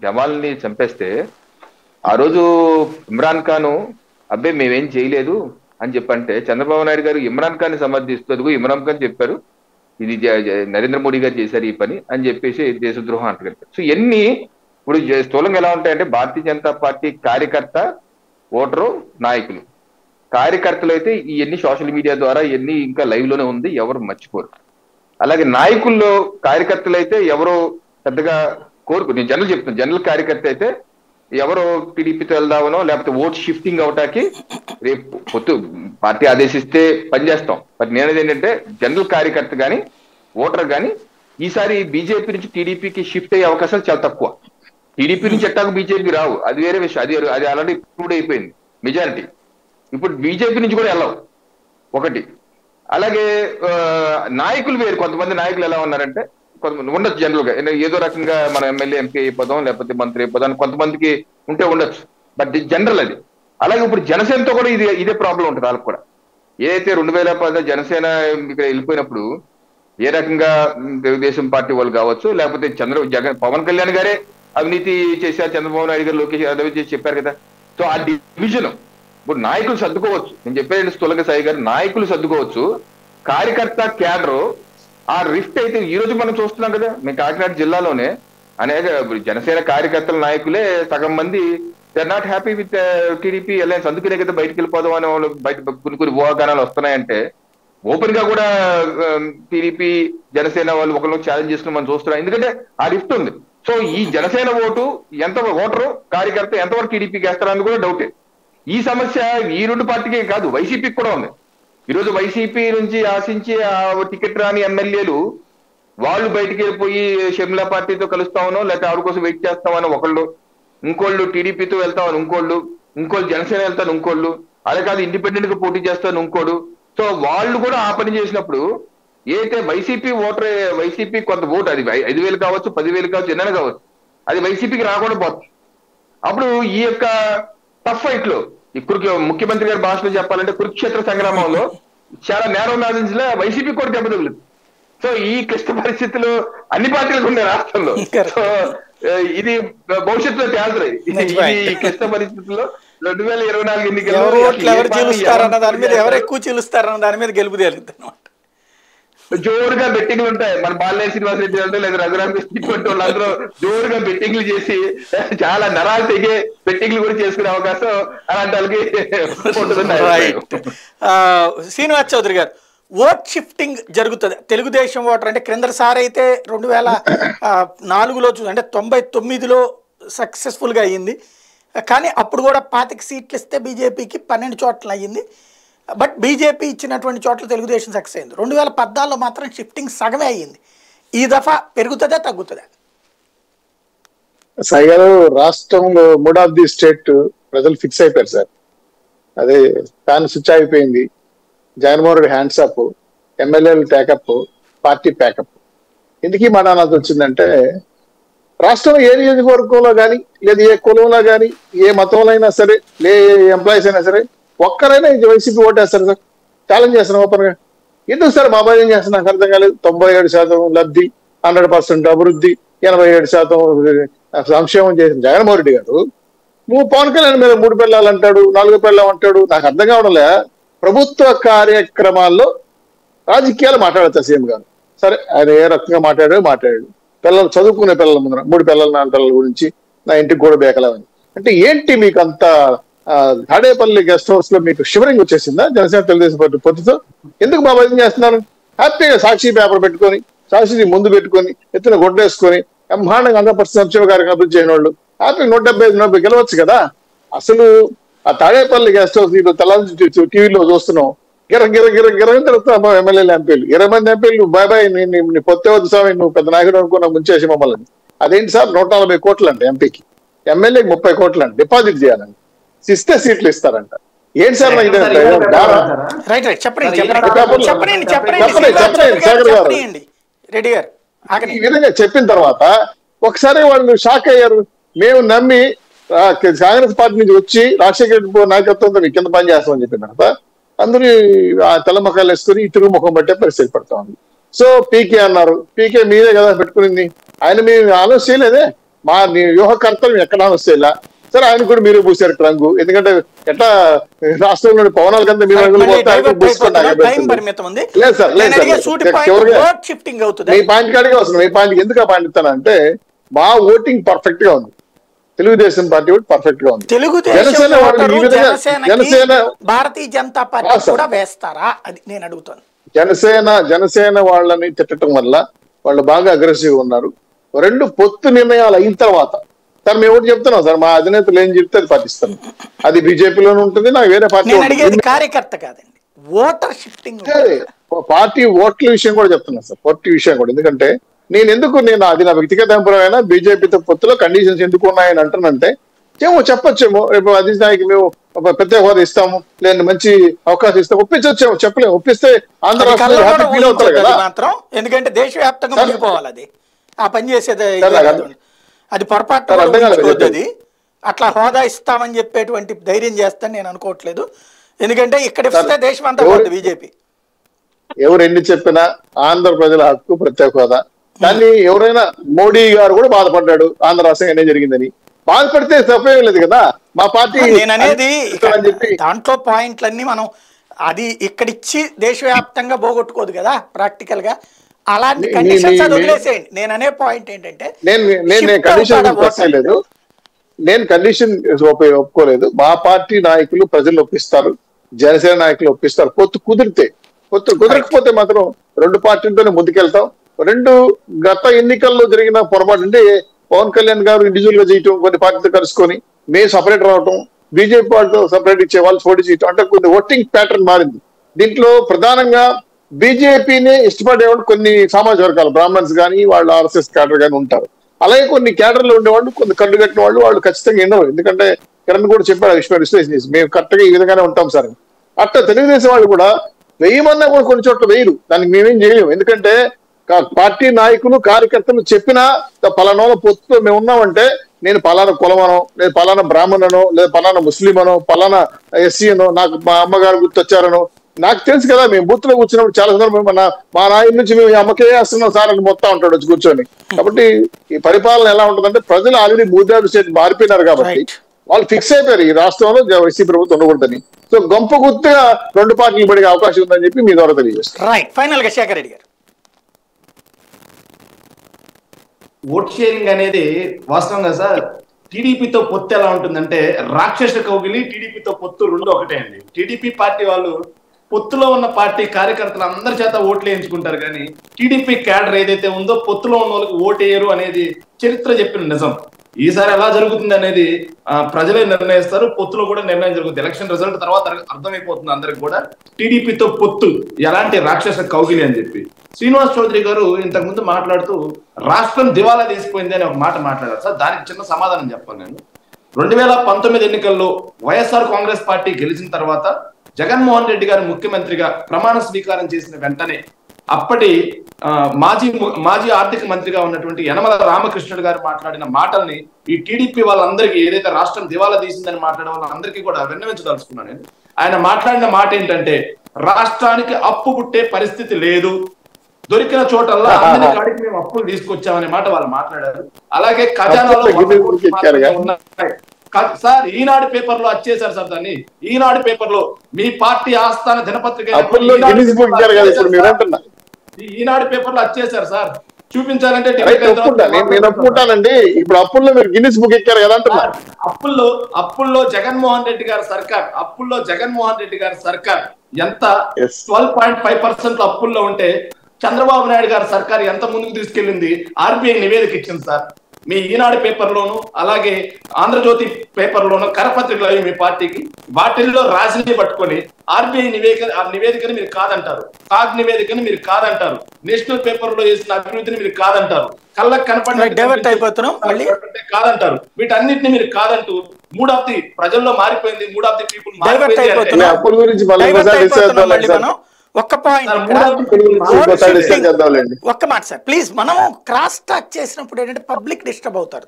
జవాన్లని చంపేస్తే ఆ రోజు ఇమ్రాన్ ఖాన్ అబ్బే మేమేం చేయలేదు అని చెప్పంటే, చంద్రబాబు నాయుడు గారు ఇమ్రాన్ ఖాన్ సమర్థిస్తూ ఇమ్రాన్ ఖాన్ చెప్పారు ఇది నరేంద్ర మోడీ గారు చేశారు ఈ పని అని చెప్పేసి దేశద్రోహం అంటారు. సో ఇవన్నీ ఇప్పుడు స్థూలంగా ఎలా ఉంటాయంటే, భారతీయ జనతా పార్టీ కార్యకర్త, ఓటరు, నాయకులు. కార్యకర్తలు అయితే ఇవన్నీ సోషల్ మీడియా ద్వారా ఇవన్నీ ఇంకా లైవ్ లోనే ఉంది, ఎవరు మర్చిపోరు. అలాగే నాయకుల్లో కార్యకర్తలు అయితే ఎవరో పెద్దగా నేను జనరల్ చెప్తున్నాను, జనరల్ కార్యకర్త అయితే ఎవరో టీడీపీతో వెళ్దామనో లేకపోతే ఓట్ షిఫ్టింగ్ అవటానికి రేపు పార్టీ ఆదేశిస్తే పనిచేస్తాం. బట్ నేనేది ఏంటంటే, జనరల్ కార్యకర్త కానీ ఓటర్ కానీ ఈసారి బీజేపీ నుంచి టీడీపీకి షిఫ్ట్ అయ్యే అవకాశాలు చాలా తక్కువ. టీడీపీ నుంచి ఎట్టాకు బీజేపీ రావు, అది వేరే విషయం, అది ఆల్రెడీ ప్రూవ్ అయిపోయింది మెజారిటీ. ఇప్పుడు బీజేపీ నుంచి కూడా వెళ్ళవు ఒకటి. అలాగే నాయకులు వేరు, కొంతమంది నాయకులు ఎలా ఉన్నారంటే, కొంతమంది ఉండొచ్చు జనరల్ గా ఏదో రకంగా మన ఎమ్మెల్యే ఎంపీ అయిపోదాం లేకపోతే మంత్రి అయిపోదాం కొంతమందికి ఉంటే ఉండొచ్చు, బట్ జనరల్ అది. అలాగే ఇప్పుడు జనసేనతో కూడా ఇదే ప్రాబ్లం ఉంటుంది వాళ్ళకి కూడా. ఏదైతే 2010 జనసేన ఇక్కడ వెళ్ళిపోయినప్పుడు ఏ రకంగా తెలుగుదేశం పార్టీ వాళ్ళు కావచ్చు, లేకపోతే పవన్ కళ్యాణ్ గారే అవినీతి చేశారు, చంద్రబాబు నాయుడు గారు లోకేష్ యాదవ్ చేసి చెప్పారు కదా. సో ఆ డివిజన్ ఇప్పుడు నాయకులు సర్దుకోవచ్చు. నేను చెప్పేది స్థూలంగా సాయి గారు, నాయకులు సర్దుకోవచ్చు, కార్యకర్త క్యాడర్ ఆ రిఫ్ట్ అయితే ఈ రోజు మనం చూస్తున్నాం కదా. మేము కాకినాడ జిల్లాలోనే అనేక జనసేన కార్యకర్తల నాయకులే సగం మంది they not happy with TDP alliance, అందుకనే కదా బయటకు వెళ్ళిపోదాం అనే వాళ్ళు బయట కొన్ని ఊహాగానాలు వస్తున్నాయంటే, ఓపెన్ గా కూడా టీడీపీ జనసేన వాళ్ళు ఒకళ్ళు ఛాలెంజ్ చేసుకుని మనం చూస్తున్నాం, ఎందుకంటే ఆ రిఫ్ట్ ఉంది. సో ఈ జనసేన ఓటరు కార్యకర్త ఎంతవరకు టీడీపీకి వేస్తారని కూడా డౌటే. ఈ సమస్య ఈ రెండు పార్టీకే కాదు, వైసీపీకి కూడా ఉంది. ఈరోజు వైసీపీ నుంచి ఆశించి టికెట్ రాని ఎమ్మెల్యేలు వాళ్ళు బయటికి వెళ్ళిపోయి షర్మిలా పార్టీతో కలుస్తామనో లేకపోతే ఆవిడ కోసం వెయిట్ చేస్తామని ఒకళ్ళు, ఇంకోళ్ళు టీడీపీతో వెళ్తామని ఇంకోళ్ళు జనసేన వెళ్తాను ఇంకోళ్ళు, అదే కాదు ఇండిపెండెంట్ గా పోటీ చేస్తాను ఇంకోడు. సో వాళ్ళు కూడా ఆ పని చేసినప్పుడు ఏదైతే వైసీపీ కొంత ఓటు, అది 5,000 కావచ్చు 10,000 కావచ్చు ఎన్నైనా కావచ్చు, అది వైసీపీకి రాకుండా పోతుంది. అప్పుడు ఈ యొక్క టఫ్ ఫైట్ లో ముఖ్యమంత్రి గారి భాషలో చెప్పాలంటే కురుక్షేత్ర సంగ్రామంలో చాలా నేరం సాధించిన వైసీపీ కూడా దెబ్బతగలేదు. సో ఈ క్లిష్ట పరిస్థితులు అన్ని పార్టీలకు ఉన్నాయి రాష్ట్రంలో. సో ఇది భవిష్యత్తులో తేల్చలేదు. ఈ క్లిష్ట పరిస్థితుల్లో 2024 ఎన్నికల్లో ఎవరు చీలుస్తారన్న దాని మీద, ఎవరు ఎక్కువ చీలుస్తారన్న దాని మీద గెలుపు తేలింది అనమాట. జోరుగా బెట్టింగ్లు ఉంటాయి. మన బాలినేని శ్రీనివాస్ రెడ్డి అంటే లేదా రఘురామకృష్ణ ఇటువంటి వాళ్ళందరూ జోరుగా బెట్టింగ్లు చేసి చాలా నరాలు తెగే బెట్టింగ్లు కూడా చేసుకునే అవకాశం అలాంటి వాళ్ళకి ఉంటుంది. శ్రీనివాస్ చౌదరి గారు, ఓట్ షిఫ్టింగ్ జరుగుతుంది. తెలుగుదేశం ఓటర్ అంటే క్రిందసారి అయితే 2004లో అంటే 99లో సక్సెస్ఫుల్గా అయ్యింది. కానీ అప్పుడు కూడా 25 సీట్లు ఇస్తే బీజేపీకి 12 చోట్ల అయ్యింది. బట్ బీజేపీ ఇచ్చినటువంటి చోట్ల తెలుగుదేశం సక్సెస్ అయింది. 2014లో మాత్రం షిఫ్టింగ్ సగమే అయ్యింది. ఈ దఫా పెరుగుతుందా తగ్గుతుందా? సాయి గారు, రాష్ట్రంలో మూడ్ ఆఫ్ ది స్టేట్ ప్రజలు ఫిక్స్ అయిపోయారు సార్. అదే ఫ్యాన్ స్విచ్ అయిపోయింది. జగన్మోహన్ రెడ్డి హ్యాండ్స్ అప్, ఎమ్మెల్యేలు ప్యాకప్, పార్టీ ప్యాకప్. ఎందుకు మాట అనాల్సి వచ్చిందంటే, రాష్ట్రంలో ఏ నియోజకవర్గంలో కానీ, లేదా ఏ కులంలో కానీ, ఏ మతంలో అయినా సరే, ఏ ఎంప్లాయీస్ అయినా సరే, ఒక్కరైనా ఇది వైసీపీ ఓటేస్తారు సార్. ఛాలెంజ్ చేస్తున్నాం ఓపెన్ గా. ఎందుకు సార్ బాబాయ్ ఏం చేస్తున్నా నాకు అర్థం కాలేదు. 97% లబ్ధి, 100% అభివృద్ధి, 87% సంక్షేమం చేసిన జగన్మోహన్ రెడ్డి గారు, నువ్వు పవన్ కళ్యాణ్ మీద 3 పిల్లలు అంటాడు, 4 పిల్లలు అంటాడు. నాకు అర్థం కావడంలే. ప్రభుత్వ కార్యక్రమాల్లో రాజకీయాలు మాట్లాడతారు సీఎం గారు. సరే, ఆయన ఏ రకంగా మాట్లాడాడు. పిల్లలు చదువుకునే పిల్లల ముందర 3 పిల్లలు 4 పిల్లల గురించి నా ఇంటికి కూడా బేకలేవని అంటే ఏంటి మీకు అంత? తాడేపల్లి గెస్ట్ హౌస్ లో మీకు షివరింగ్ వచ్చేసిందా జనసేన తెలుగుదేశం పార్టీ పొత్తుతో? ఎందుకు బాబా ఏం చేస్తున్నారు? హ్యాపీగా సాక్షి పేపర్ పెట్టుకొని, సాక్షి ముందు పెట్టుకొని, ఎత్తున గొడ్డేసుకొని బ్రహ్మాండంగా 100% సంక్షేమ కార్యక్రమం అభివృద్ధి చేయని వాళ్ళు హ్యాపీ 175 గెలవచ్చు కదా. అసలు ఆ తాడేపల్లి గెస్ట్ హౌస్ తెల్లారి టీవీలో చూస్తున్నాం. గిర తిరుగుతున్నా ఎమ్మెల్యేలు, ఎంపీలు 20 మంది ఎంపీలు బాయ్ నీ పొత్తే వద్దు స్వామి, నువ్వు పెద్ద నాయకుడు అనుకున్నా ముంచేసి మమ్మల్ని. అదేంటి సార్ 140 కోట్లు అంట ఎంపీకి, ఎమ్మెల్యేకి 30 కోట్లు అంట డిపాజిట్ చేయాలంట, ఇస్తే సీట్లు ఇస్తారంట. ఏంటి సార్ రెడ్డి గారు ఈ విధంగా చెప్పిన తర్వాత ఒకసారి వాళ్ళు షాక్ అయ్యారు. మేము నమ్మి కాంగ్రెస్ పార్టీ నుంచి వచ్చి రాజశేఖర రెడ్డి నాయకత్వంతో మీ కింద పని చేస్తామని చెప్పిన తర్వాత అందరూ ఆ తెల్లముఖాలు వేసుకుని ఈ తిరుగుముఖం బట్టే పరిస్థితి పడతా ఉంది. సో పీకే అన్నారు. పీకే మీరే కదా పెట్టుకునింది. ఆయన మీరు ఆలోచన చేయలేదే. మా వ్యూహకర్తలు ఎక్కడ ఆలోచన చేయలే. సరే, ఆయన కూడా మీరే పూసారు రంగు. ఎందుకంటే ఎట్లా రాష్ట్రంలోని పవనాల కింద మీరు లేదు సార్, మీ పాయింట్ కాడిగా వస్తుంది. మీ పాయింట్ ఎందుకు ఆ పాయింట్ ఇస్తానంటే, మా ఓటింగ్ పర్ఫెక్ట్ గా ఉంది. తెలుగుదేశం పార్టీ ఓటు పర్ఫెక్ట్ గా ఉంది. జనసేన భారతీయ జనతా పార్టీ కూడా వేస్తారా అది నేను అడుగుతాను. జనసేన వాళ్ళని తిట్టడం వల్ల వాళ్ళు బాగా అగ్రెసివ్ ఉన్నారు. 2 పొత్తు నిర్ణయాలు అయిన తర్వాత సార్ మేము ఒకటి చెప్తున్నాం సార్, మా అధినేతలు ఏం చెప్తే అది పాటిస్తాం. అది బీజేపీలోనే ఉంటుంది, నాకు వేరే పార్టీ కార్యకర్త కాదండి, ఓటర్ షిఫ్టింగ్ పార్టీ ఓట్ల విషయం కూడా చెప్తున్నాను సార్. పార్టీ విషయం కూడా ఎందుకంటే నేను అది నా వ్యక్తిగత అభిప్రాయమైనా బీజేపీతో పొత్తులో కండిషన్స్ ఎందుకు ఉన్నాయని అంటానంటే చెప్పొచ్చేమో రేపు అధినాయకి మేము ప్రత్యేక హోదా ఇస్తాము, లేదా మంచి అవకాశం ఇస్తాము, ఒప్పించొచ్చేమో చెప్పలేము. ఒప్పిస్తే ఆంధ్ర రాష్ట్రంలో హ్యాపీ ఫీల్ అవుతారు కదా మాత్రం. ఎందుకంటే దేశవ్యాప్తంగా మునిగిపోవాలి అది ఆ పని చేసేది. అది పొరపాటు అది అట్లా హోదా ఇస్తామని చెప్పేటువంటి ధైర్యం చేస్తాను నేను అనుకోవట్లేదు. ఎందుకంటే ఇక్కడ ఇస్తే దేశం అంతా పోతుంది బీజేపీ. ఎవరు ఎన్ని చెప్పినా ఆంధ్ర ప్రజల హక్కు ప్రత్యేక హోదా. కానీ ఎవరైనా మోడీ గారు కూడా బాధపడ్డాడు ఆంధ్ర రాష్ట్రం ఏం జరిగిందని. బాధపడితే తప్పేం లేదు కదా. మా పార్టీ నేననేది దాంట్లో పాయింట్లన్నీ మనం అది ఇక్కడిచ్చి దేశవ్యాప్తంగా పోగొట్టుకోదు కదా ప్రాక్టికల్ గా. అలాంటి కండిషన్స్ వదిలేసేయండి. నేను అనే పాయింట్ ఏంటంటే నేను కండిషన్ ఒప్పుకోలేదు. మా పార్టీ నాయకులు ప్రజలు ఒప్పిస్తారు, జనసేన నాయకులు ఒప్పిస్తారు. పొత్తు కుదరకపోతే మాత్రం 2 పార్టీలతోనే ముందుకెళ్తాం. 2 గత ఎన్నికల్లో జరిగిన పొరపాటు అంటే పవన్ కళ్యాణ్ గారు ఇండివిజువల్ గా చేయటం, కొన్ని పార్టీతో కలుసుకొని మేము సపరేట్ రావటం, బీజేపీ వాళ్ళతో సపరేట్ ఇచ్చే వాళ్ళు పోటీ చేయటం, అంటే కొన్ని ఓటింగ్ ప్యాటర్న్ మారింది. దీంట్లో ప్రధానంగా బీజేపీని ఇష్టపడేవాళ్ళు కొన్ని సామాజిక వర్గాలు, బ్రాహ్మణ్స్ కానీ వాళ్ళు ఆర్ఎస్ఎస్ క్యాడర్ కానీ ఉంటారు. అలాగే కొన్ని క్యాడర్లు ఉండేవాళ్ళు, కొన్ని కళ్ళు కట్టిన వాళ్ళు ఖచ్చితంగా ఎన్నో. ఎందుకంటే కిరణ్ కూడా చెప్పాడు విశ్లేషణ చేసి మేము కరెక్ట్గా ఈ విధంగానే ఉంటాం సార్. అట్లా తెలుగుదేశం వాళ్ళు కూడా వేయమన్నా కూడా కొన్ని చోట్ల వేయరు. దానికి మేమేం చేయలేము. ఎందుకంటే పార్టీ నాయకులు కార్యకర్తలు చెప్పినా పలానా పొత్తుతో మేము ఉన్నామంటే నేను పలానా కులమనో, లేదు పలానా బ్రాహ్మణనో, లేదు పలానా ముస్లిం అనో, పలానా ఎస్సీ అనో, నాకు మా అమ్మగారు గుర్తొచ్చారనో నాకు తెలుసు కదా. మేము బూత్ లో కూర్చున్నప్పుడు చాలా సందర్భం మా నాయన నుంచి మేము అమ్మకే వేస్తున్నాం సార్ అని మొత్తం ఉంటాడు వచ్చి కూర్చొని. కాబట్టి ఈ పరిపాలన ఎలా ఉంటుందంటే ప్రజలు ఆల్రెడీ మూద్దాడు స్టేట్ మారిపోయినారు కాబట్టి వాళ్ళు ఫిక్స్ అయిపోయారు ఈ రాష్ట్రంలో వైసీపీ ప్రభుత్వం ఉండకూడదని. సో గొంప గుర్తుగా 2 పార్టీలు పడే అవకాశం ఉందని చెప్పి మీ ద్వారా తెలియజేస్తారు. రైట్, ఫైనల్ గా శేఖర్ రెడ్డి గారు. ఓట్ షేరింగ్ అనేది వాస్తవంగా సార్ టీడీపీతో పొత్తు ఎలా ఉంటుందంటే రాక్షస కౌగిలి టీడీపీతో పొత్తు రెండు ఒకటే అండి. టీడీపీ పార్టీ వాళ్ళు పొత్తులో ఉన్న పార్టీ కార్యకర్తలు అందరి చేత ఓట్లు వేయించుకుంటారు, కానీ టీడీపీ క్యాడర్ ఏదైతే ఉందో పొత్తులో ఉన్న వాళ్ళకి ఓటు వేయరు అనేది చరిత్ర చెప్పిన నిజం. ఈసారి ఎలా జరుగుతుంది అనేది ప్రజలే నిర్ణయిస్తారు. పొత్తులో కూడా నిర్ణయం జరుగుతుంది. ఎలక్షన్ రిజల్ట్ తర్వాత అర్థమైపోతుంది అందరికి కూడా టీడీపీతో పొత్తు ఎలాంటి రాక్షస కౌగిలి అని చెప్పి. శ్రీనివాస్ చౌదరి గారు ఇంతకు ముందు మాట్లాడుతూ రాష్ట్రం దివాలా తీసిపోయింది అని ఒక మాట మాట్లాడారు సార్. దానికి చిన్న సమాధానం చెప్పాను నేను. 2019 ఎన్నికల్లో వైఎస్ఆర్ కాంగ్రెస్ పార్టీ గెలిచిన తర్వాత జగన్మోహన్ రెడ్డి గారు ముఖ్యమంత్రిగా ప్రమాణ స్వీకారం చేసిన వెంటనే అప్పటి మాజీ ఆర్థిక మంత్రిగా ఉన్నటువంటి యనమల రామకృష్ణుడు గారు మాట్లాడిన మాటల్ని ఈ టీడీపీ వాళ్ళందరికీ, ఏదైతే రాష్ట్రం దివాలా తీసిందని మాట్లాడే వాళ్ళందరికీ కూడా విన్నవించదలుచుకున్నాను నేను. ఆయన మాట్లాడిన మాట ఏంటంటే రాష్ట్రానికి అప్పు పుట్టే పరిస్థితి లేదు, దొరికిన చోటల్లా అందరి కాడికి మేము అప్పులు తీసుకొచ్చామనే మాట వాళ్ళు మాట్లాడారు. అలాగే ఖజానాలో ఉన్నాయి సార్. ఈనాడు పేపర్ లో వచ్చేసారు సార్ దాన్ని. ఈనాడు పేపర్ లో మీ పార్టీ ఆస్థాన దినపత్రిక ఈనాడు పేపర్ లో వచ్చేసారు సార్. చూపించాలంటే నేను ఒప్పుకుంటానండి. ఇప్పుడు అప్పుల్లో మీరు గిన్నిస్ బుక్ ఎక్కారు కదా అంటున్నారు. అప్పుల్లో జగన్మోహన్ రెడ్డి గారి సర్కార్ ఎంత 12.5% అప్పుల్లో ఉంటే చంద్రబాబు నాయుడు గారి సర్కార్ ఎంత ముందుకు తీసుకెళ్లింది ఆర్బీఐ నివేదిక ఇచ్చింది సార్. మీ ఈనాడు పేపర్లోను అలాగే ఆంధ్రజ్యోతి పేపర్లోను కరపత్రికలు అవి మీ పార్టీకి, వాటిల్లో రాసిని పట్టుకొని ఆర్బీఐ నివేదికని మీరు కాదంటారు, కాగ్ నివేదికని మీరు కాదంటారు, నేషనల్ పేపర్ లో చేసిన అభివృద్ధిని మీరు కాదంటారు, కళ్ళకు కనపడి కాదంటారు. వీటన్నిటిని మీరు కాదంటూ మూడ్ ఆఫ్ ది ప్రజల్లో మారిపోయింది, మూడ్ ఆఫ్ ది పీపుల్ మారిపోయింది. ఒక్క పాయింట్, ఒక్క మాట సార్ ప్లీజ్. మనం క్రాస్ టాక్ చేసినప్పుడు ఏంటంటే పబ్లిక్ డిస్టర్బ్ అవుతారు.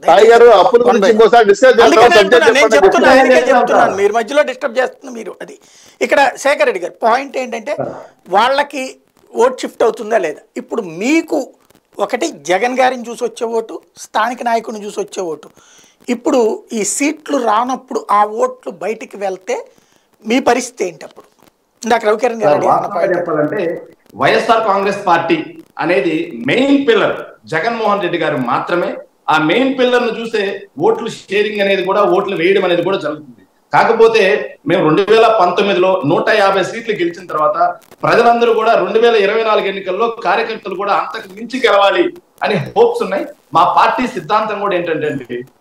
నేను చెప్తున్నాను, మీరు మధ్యలో డిస్టర్బ్ చేస్తున్నారు మీరు. అది ఇక్కడ శేఖర్ రెడ్డి గారు పాయింట్ ఏంటంటే వాళ్ళకి ఓట్ షిఫ్ట్ అవుతుందా లేదా. ఇప్పుడు మీకు ఒకటి జగన్ గారిని చూసి వచ్చే ఓటు, స్థానిక నాయకుడిని చూసి వచ్చే ఓటు. ఇప్పుడు ఈ సీట్లు రానప్పుడు ఆ ఓట్లు బయటికి వెళ్తే మీ పరిస్థితి ఏంటి అప్పుడు? ఇందాక రవికిరణ్ గారు చెప్పాలంటే వైఎస్ఆర్ కాంగ్రెస్ పార్టీ అనేది మెయిన్ పిల్లర్ జగన్మోహన్ రెడ్డి గారు మాత్రమే. ఆ మెయిన్ పిల్లర్ ను చూసే ఓట్లు షేరింగ్ అనేది కూడా, ఓట్లు వేయడం అనేది కూడా జరుగుతుంది. కాకపోతే మేము 2019లో 150 సీట్లు గెలిచిన తర్వాత ప్రజలందరూ కూడా 2024 ఎన్నికల్లో కార్యకర్తలు కూడా అంతకు మించి గెలవాలి అని హోప్స్ ఉన్నాయి. మా పార్టీ సిద్ధాంతం కూడా ఏంటంటే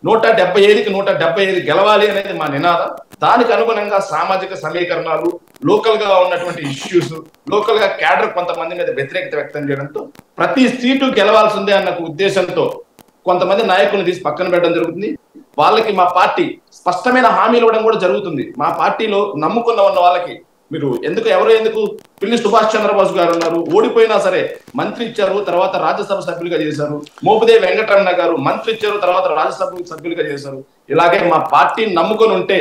175కి 175 గెలవాలి అనేది మా నినాదం. దానికి అనుగుణంగా సామాజిక సమీకరణాలు, లోకల్ గా ఉన్నటువంటి ఇష్యూస్, లోకల్ గా క్యాడర్ కొంతమంది మీద వ్యతిరేకత వ్యక్తం చేయడంతో ప్రతి సీటు గెలవాల్సిందే అన్న ఉద్దేశంతో కొంతమంది నాయకులను తీసి పక్కన పెట్టడం జరుగుతుంది. వాళ్ళకి మా పార్టీ స్పష్టమైన హామీలు ఇవ్వడం కూడా జరుగుతుంది. మా పార్టీలో నమ్ముకున్న ఉన్న వాళ్ళకి మీరు ఎందుకు పిల్లి సుభాష్ చంద్రబోస్ గారు ఉన్నారు, ఓడిపోయినా సరే మంత్రి ఇచ్చారు, తర్వాత రాజ్యసభ సభ్యులుగా చేశారు. మోపుదేవి వెంకటరమణ గారు మంత్రి ఇచ్చారు, తర్వాత రాజ్యసభ సభ్యులుగా చేశారు. ఇలాగే మా పార్టీని నమ్ముకొని ఉంటే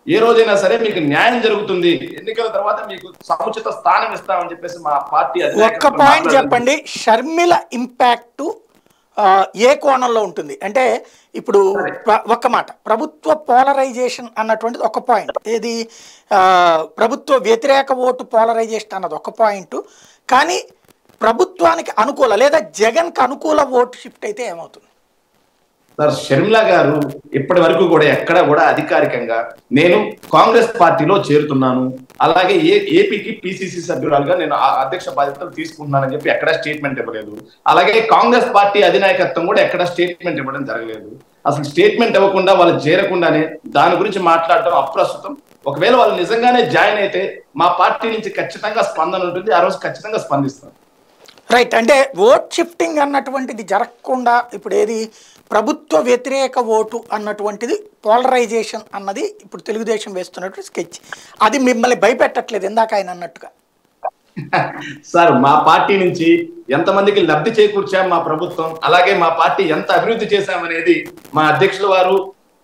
ఏ రోజైనా సరే మీకు న్యాయం జరుగుతుంది, ఎన్నికల తర్వాత మీకు సముచిత స్థానం ఇస్తామని చెప్పేసి మా పార్టీ. ఒక్క పాయింట్ చెప్పండి, షర్మిల ఇంపాక్ట్ ఏ కోణంలో ఉంటుంది అంటే ఇప్పుడు ఒక్క మాట, ప్రభుత్వ పోలరైజేషన్ అన్నటువంటిది ఒక పాయింట్, ఏది ప్రభుత్వ వ్యతిరేక ఓటు పోలరైజేషన్ అన్నది ఒక పాయింట్. కానీ ప్రభుత్వానికి అనుకూల లేదా జగన్కి అనుకూల ఓటు షిఫ్ట్ అయితే ఏమవుతుంది సార్? షర్మిల గారు ఇప్పటి వరకు కూడా ఎక్కడ కూడా అధికారికంగా నేను కాంగ్రెస్ పార్టీలో చేరుతున్నాను, అలాగే ఏపీకి పిసిసి సభ్యురాలుగా నేను అధ్యక్ష బాధ్యతలు తీసుకుంటున్నానని చెప్పి ఎక్కడా స్టేట్మెంట్ ఇవ్వలేదు. అలాగే కాంగ్రెస్ పార్టీ అధినాయకత్వం కూడా ఎక్కడా స్టేట్మెంట్ ఇవ్వడం జరగలేదు. అసలు స్టేట్మెంట్ ఇవ్వకుండా వాళ్ళు చేరకుండానే దాని గురించి మాట్లాడటం అప్రస్తుతం. ఒకవేళ వాళ్ళు నిజంగానే జాయిన్ అయితే మా పార్టీ నుంచి ఖచ్చితంగా స్పందన ఉంటుంది, ఆ రోజు ఖచ్చితంగా స్పందిస్తాం. రైట్, అంటే ఓట్ షిఫ్టింగ్ అన్నటువంటిది జరగకుండా ఇప్పుడు ఏది ప్రభుత్వ వ్యతిరేక ఓటు అన్నటువంటిది పోలరైజేషన్ అన్నది ఇప్పుడు తెలుగుదేశం వేస్తున్నటువంటి స్కెచ్, అది మిమ్మల్ని భయపెట్టట్లేదు ఇందాక ఆయన అన్నట్టుగా? సార్ మా పార్టీ నుంచి ఎంతమందికి లబ్ధి చేకూర్చాం మా ప్రభుత్వం, అలాగే మా పార్టీ ఎంత అభివృద్ధి చేశామనేది మా అధ్యక్షుల వారు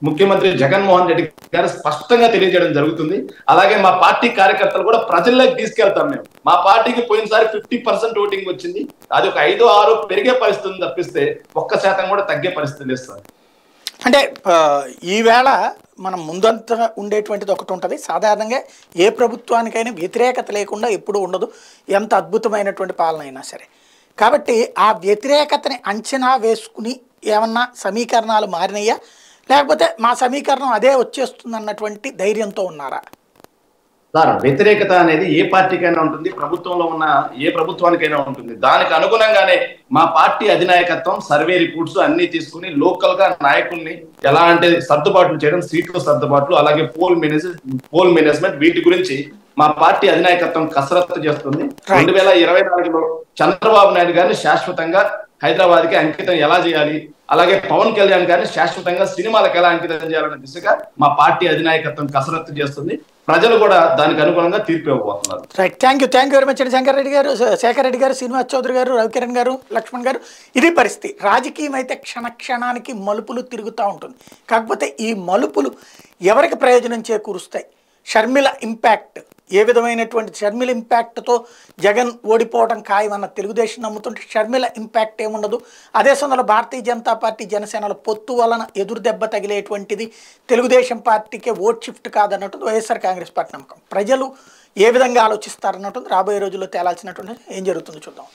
ముఖ్యమంత్రి జగన్మోహన్ రెడ్డి గారు స్పష్టంగా తెలియజేయడం జరుగుతుంది. అలాగే మా పార్టీ కార్యకర్తలు కూడా ప్రజల్లోకి తీసుకెళ్తాం. మేము మా పార్టీకి పోయినసారి 50% ఓటింగ్ వచ్చింది, అది ఒక 5-6 పెరిగే పరిస్థితి తప్పిస్తే 1% కూడా తగ్గే పరిస్థితి లేదు సార్. అంటే ఈవేళ మనం ముందంతా ఉండేటువంటిది ఒకటి ఉంటుంది. సాధారణంగా ఏ ప్రభుత్వానికైనా వ్యతిరేకత లేకుండా ఎప్పుడూ ఉండదు, ఎంత అద్భుతమైనటువంటి పాలన అయినా సరే. కాబట్టి ఆ వ్యతిరేకతని అంచనా వేసుకుని ఏమన్నా సమీకరణాలు మారినయ్యా, లేకపోతే మా సమీకరణం అదే వచ్చేస్తుంది అన్నటువంటి ధైర్యంతో ఉన్నారా? సార్ వ్యతిరేకత అనేది ఏ పార్టీకైనా ఉంటుంది, ప్రభుత్వంలో ఉన్న ఏ ప్రభుత్వానికైనా ఉంటుంది. దానికి అనుగుణంగానే మా పార్టీ అధినాయకత్వం సర్వే రిపోర్ట్స్ అన్ని తీసుకుని లోకల్ గా నాయకుల్ని ఎలా అంటే సర్దుబాట్లు చేయడం, సీట్లు సర్దుబాట్లు, అలాగే పోల్ మేనేజ్మెంట్, వీటి గురించి మా పార్టీ అధినాయకత్వం కసరత్తు చేస్తుంది. 2024లో చంద్రబాబు నాయుడు గారిని శాశ్వతంగా హైదరాబాద్ కి అంకితం ఎలా చేయాలి, అలాగే పవన్ కళ్యాణ్ గారిని శాశ్వతంగా సినిమాలకు ఎలా అంకితం చేయాలనే దిశగా మా పార్టీ అధినాయకత్వం కసరత్తు చేస్తుంది. ప్రజలు కూడా దానికి అనుగుణంగా తీర్పు ఇవ్వబోతున్నారు. Right, thank you very much అండి. శేఖర్ రెడ్డి గారు, శ్రీనివాస్ చౌదరి గారు, రవికిరణ్ గారు, లక్ష్మణ్ గారు. ఇది పరిస్థితి. రాజకీయం అయితే క్షణానికి మలుపులు తిరుగుతూ ఉంటుంది. కాకపోతే ఈ మలుపులు ఎవరికి ప్రయోజనం చేకూరుస్తాయి? షర్మిల ఇంపాక్ట్ ఏ విధమైనటువంటి షర్మిల ఇంపాక్ట్తో జగన్ ఓడిపోవడం ఖాయమన్న తెలుగుదేశం నమ్ముతుంటే షర్మిల ఇంపాక్ట్ ఏముండదు. అదే సమయంలో భారతీయ జనతా పార్టీ జనసేనల పొత్తు వలన ఎదురు దెబ్బ తగిలేటువంటిది తెలుగుదేశం పార్టీకే ఓట్ షిఫ్ట్ కాదన్నట్టు వైఎస్ఆర్ కాంగ్రెస్ పార్టీ నమ్మకం. ప్రజలు ఏ విధంగా ఆలోచిస్తారన్నట్టు రాబోయే రోజుల్లో తేలాల్సినటువంటి ఏం జరుగుతుందో చూద్దాం.